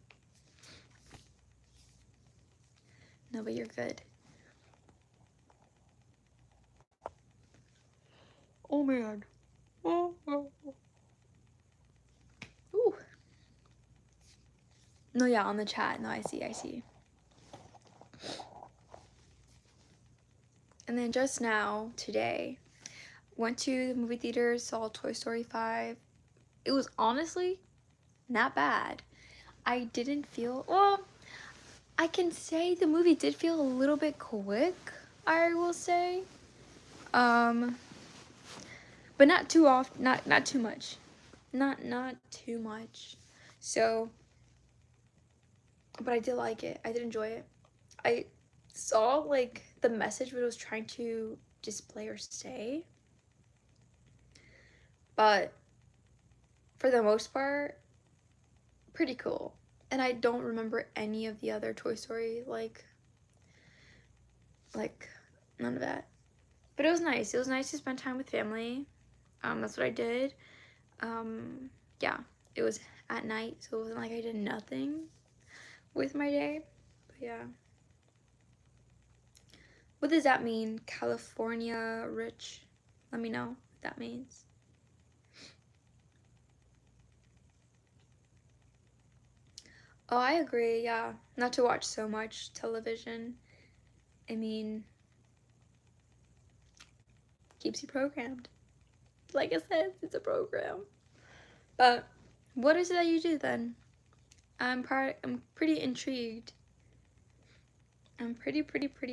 No, but you're good. Oh man. Oh. Ooh. No, yeah, on the chat. No, I see. And then just now, today, went to the movie theater, saw Toy Story 5. It was honestly not bad. I didn't feel, well, I can say the movie did feel a little bit quick, I will say. But not too off, not too much. Not too much. So, but I did like it. I did enjoy it. I saw like the message what it was trying to display or say. But for the most part, pretty cool. And I don't remember any of the other Toy Story, like none of that. But it was nice. It was nice to spend time with family. That's what I did. Yeah, it was at night, so it wasn't like I did nothing with my day. But yeah. What does that mean? California rich? Let me know what that means. Oh, I agree, yeah. Not to watch so much television. I mean, keeps you programmed. Like I said, it's a program. But what is it that you do then? I'm pretty intrigued. I'm pretty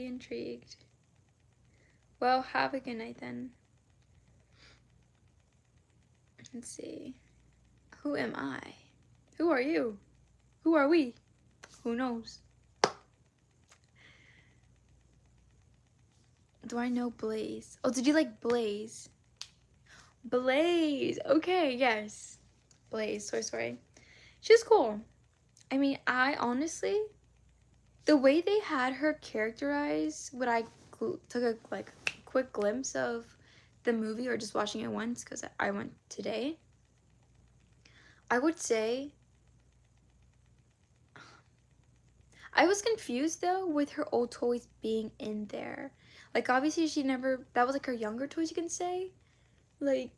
intrigued. Well, have a good night then. Let's see. Who am I? Who are you? Who are we? Who knows? Do I know Blaze? Oh, did you like Blaze? Blaze! Okay, yes. Blaze, Toy Story. She's cool. I mean, I honestly, the way they had her characterized, when I took a like quick glimpse of the movie or just watching it once because I went today, I would say I was confused though with her old toys being in there. Like obviously she never, that was like her younger toys, you can say. Like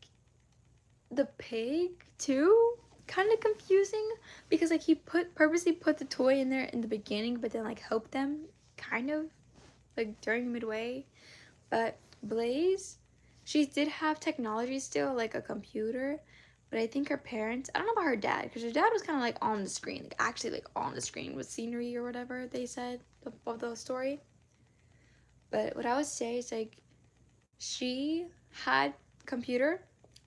the pig too, kind of confusing because like he purposely put the toy in there in the beginning but then like helped them kind of like during midway. But Blaze, she did have technology still, like a computer, but I think her parents, I don't know about her dad, because her dad was kind of like on the screen, like actually like on the screen with scenery or whatever they said of the story. But what I would say is like she had computer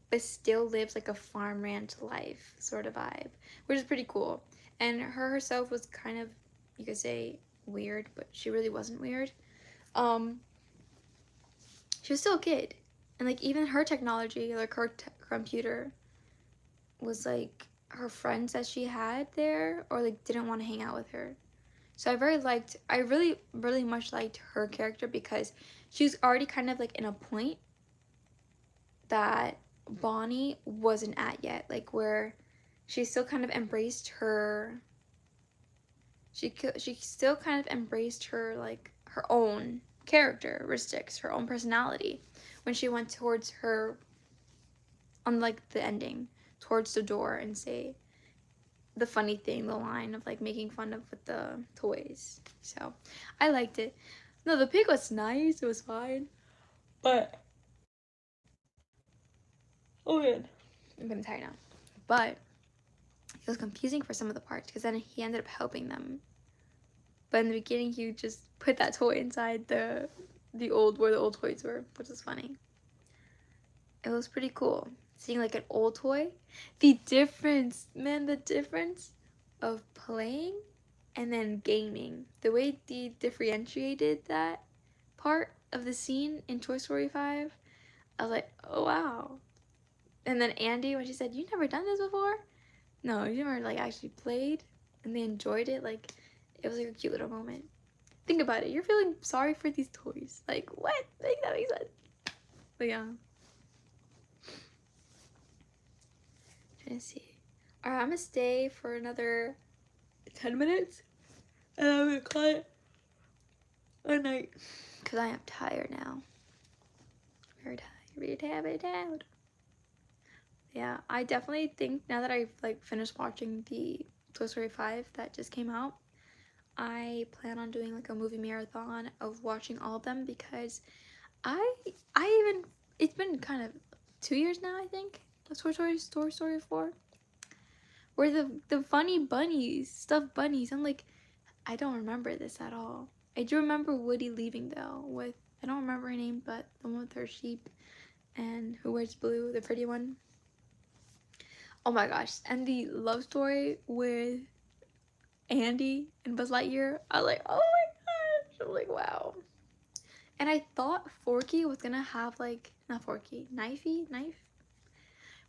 but still lives like a farm ranch life sort of vibe, which is pretty cool. And her herself was kind of, you could say, weird, but she really wasn't weird. She was still a kid, and like even her technology, like her computer was like her friends that she had there or like didn't want to hang out with her. So I really much liked her character because she's already kind of like in a point that Bonnie wasn't at yet, like where she still kind of embraced her, she still kind of embraced her, like her own characteristics, her own personality when she went towards her, on like the ending, towards the door and say the funny thing, the line of like making fun of with the toys. So I liked it. No, the pig was nice, it was fine, but oh good, I'm getting tired now. But it was confusing for some of the parts because then he ended up helping them, but in the beginning he just put that toy inside the old, where the old toys were, which was funny. It was pretty cool seeing like an old toy. The difference, man, the difference of playing and then gaming. The way they differentiated that part of the scene in Toy Story 5, I was like, oh wow. And then Andy, when she said, "You never done this before?" No, you never like actually played, and they enjoyed it. Like, it was like a cute little moment. Think about it. You're feeling sorry for these toys. Like, what? Like, that makes sense. But yeah. Trying to see. Alright, I'm gonna stay for another 10 minutes, and I'm gonna call it a night. Because I am tired now. Very tired. Very tired. Very tired. Yeah, I definitely think now that I've like finished watching the Toy Story 5 that just came out, I plan on doing like a movie marathon of watching all of them, because I even, it's been kind of 2 years now, I think, of Toy Story 4, where the funny bunnies, stuffed bunnies, I'm like, I don't remember this at all. I do remember Woody leaving though with, I don't remember her name, but the one with her sheep and who wears blue, the pretty one. Oh my gosh, and the love story with Andy and Buzz Lightyear, I was like, oh my gosh, I'm like, wow. And I thought Forky was gonna have like, not Forky, Knife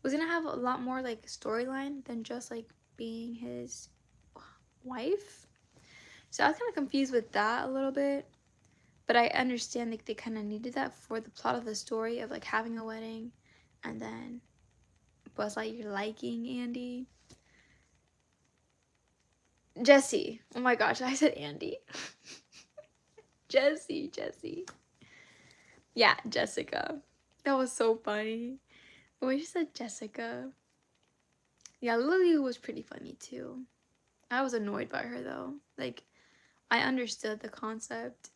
was gonna have a lot more like storyline than just like being his wife. So I was kind of confused with that a little bit, but I understand like they kind of needed that for the plot of the story of like having a wedding, and then Buzz Lightyear liking Andy. Jesse. Oh my gosh, I said Andy. Jesse. Yeah, Jessica. That was so funny. When she said Jessica. Yeah, Lily was pretty funny too. I was annoyed by her though. Like, I understood the concept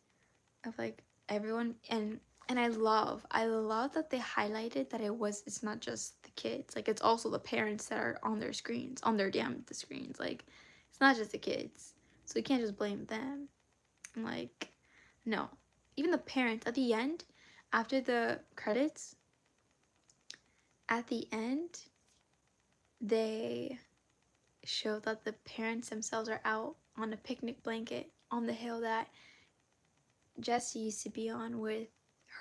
of like everyone, and I love that they highlighted that it's not just the kids. Like, it's also the parents that are on their screens, on their the screens. Like, it's not just the kids. So you can't just blame them. Like, no. Even the parents at the end, after the credits, at the end, they show that the parents themselves are out on a picnic blanket on the hill that Jessie used to be on with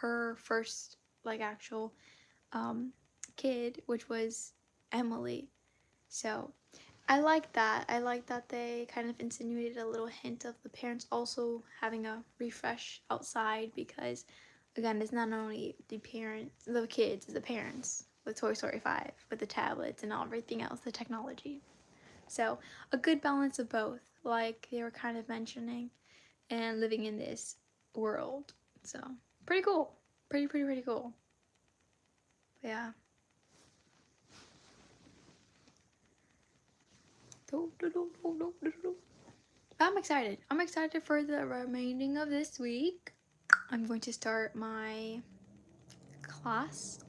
her first like actual kid, which was Emily. So I like that. I like that they kind of insinuated a little hint of the parents also having a refresh outside, because again, it's not only the kids, it's the parents with Toy Story 5, with the tablets and everything else, the technology. So a good balance of both, like they were kind of mentioning, and living in this world. So pretty cool. Pretty cool. But yeah. I'm excited. I'm excited for the remaining of this week. I'm going to start my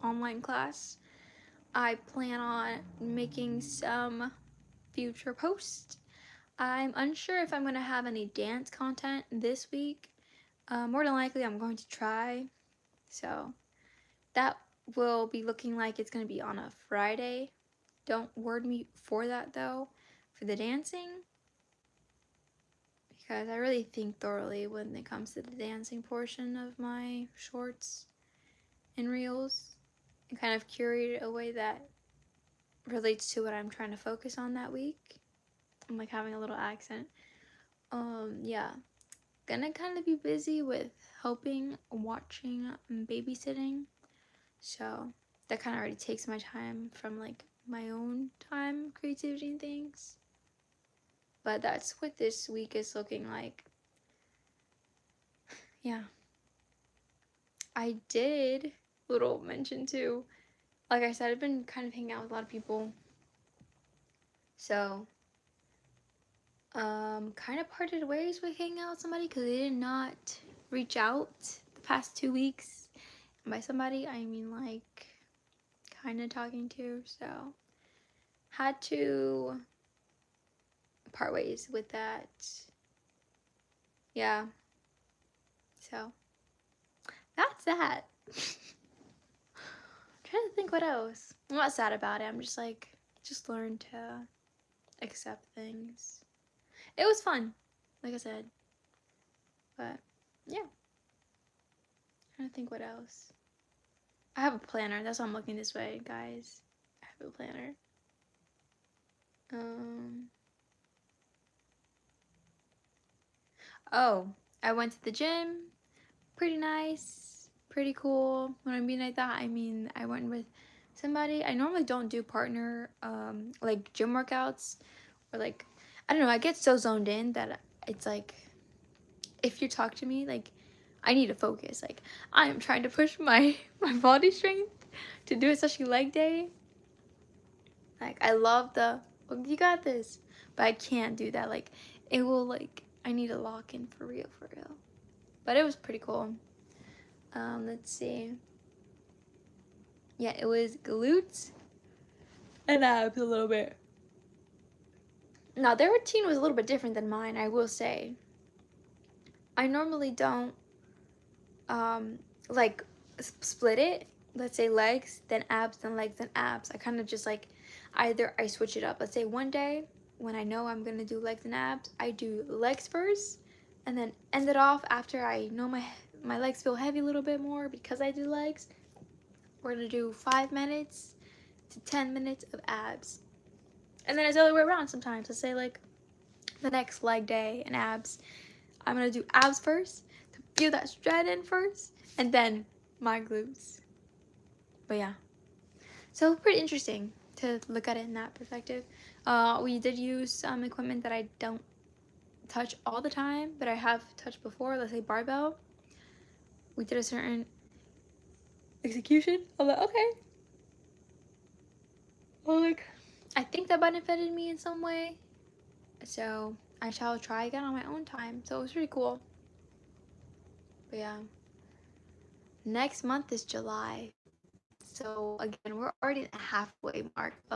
online class. I plan on making some future posts. I'm unsure if I'm going to have any dance content this week. More than likely, I'm going to try. So that will be looking like it's going to be on a Friday. Don't word me for that though, for the dancing, because I really think thoroughly when it comes to the dancing portion of my shorts and reels, and kind of curate a way that relates to what I'm trying to focus on that week. I'm like having a little accent. Yeah, gonna kind of be busy with helping, watching, and babysitting, so that kind of already takes my time from like my own time, creativity and things. But that's what this week is looking like. Yeah. I did little mention too. Like I said, I've been kind of hanging out with a lot of people. So, kind of parted ways with hanging out with somebody because they did not reach out the past 2 weeks. And by somebody, I mean like kind of talking to. So, had to part ways with that. Yeah. So, that's that. Trying to think what else. I'm not sad about it. I'm just learned to accept things. It was fun. like I said. But yeah, I don't think what else. I have a planner. That's why I'm looking this way, guys. I have a planner. Um. Oh, I went to the gym. Pretty nice. Pretty cool. When I mean like that, I mean I went with somebody. I normally don't do partner like gym workouts or like I don't know. I get so zoned in that it's like if you talk to me, like I need to focus. Like I am trying to push my my body strength to do especially leg day. Like I love the oh, you got this, but I can't do that. Like it will like I need to lock in for real, for real. But it was pretty cool. Let's see. Yeah, it was glutes and abs a little bit. Now their routine was a little bit different than mine, I will say. I normally don't um like split it. Let's say legs, then abs, then legs, then abs. I kind of just like either I switch it up. Let's say one day when I know I'm gonna do legs and abs, I do legs first, and then end it off after I know my legs feel heavy a little bit more because I do legs. We're gonna do 5 minutes to 10 minutes of abs, and then it's the other way around. Sometimes let's say like the next leg day and abs, I'm gonna do abs first to feel that strength in first, and then my glutes. But yeah, so pretty interesting to look at it in that perspective. We did use some equipment that I don't touch all the time, but I have touched before. Let's say barbell. We did a certain execution. I'm like, okay. Well, like, I think that benefited me in some way. So I shall try again on my own time. So it was pretty cool. But yeah, next month is July. So again, we're already at the halfway mark of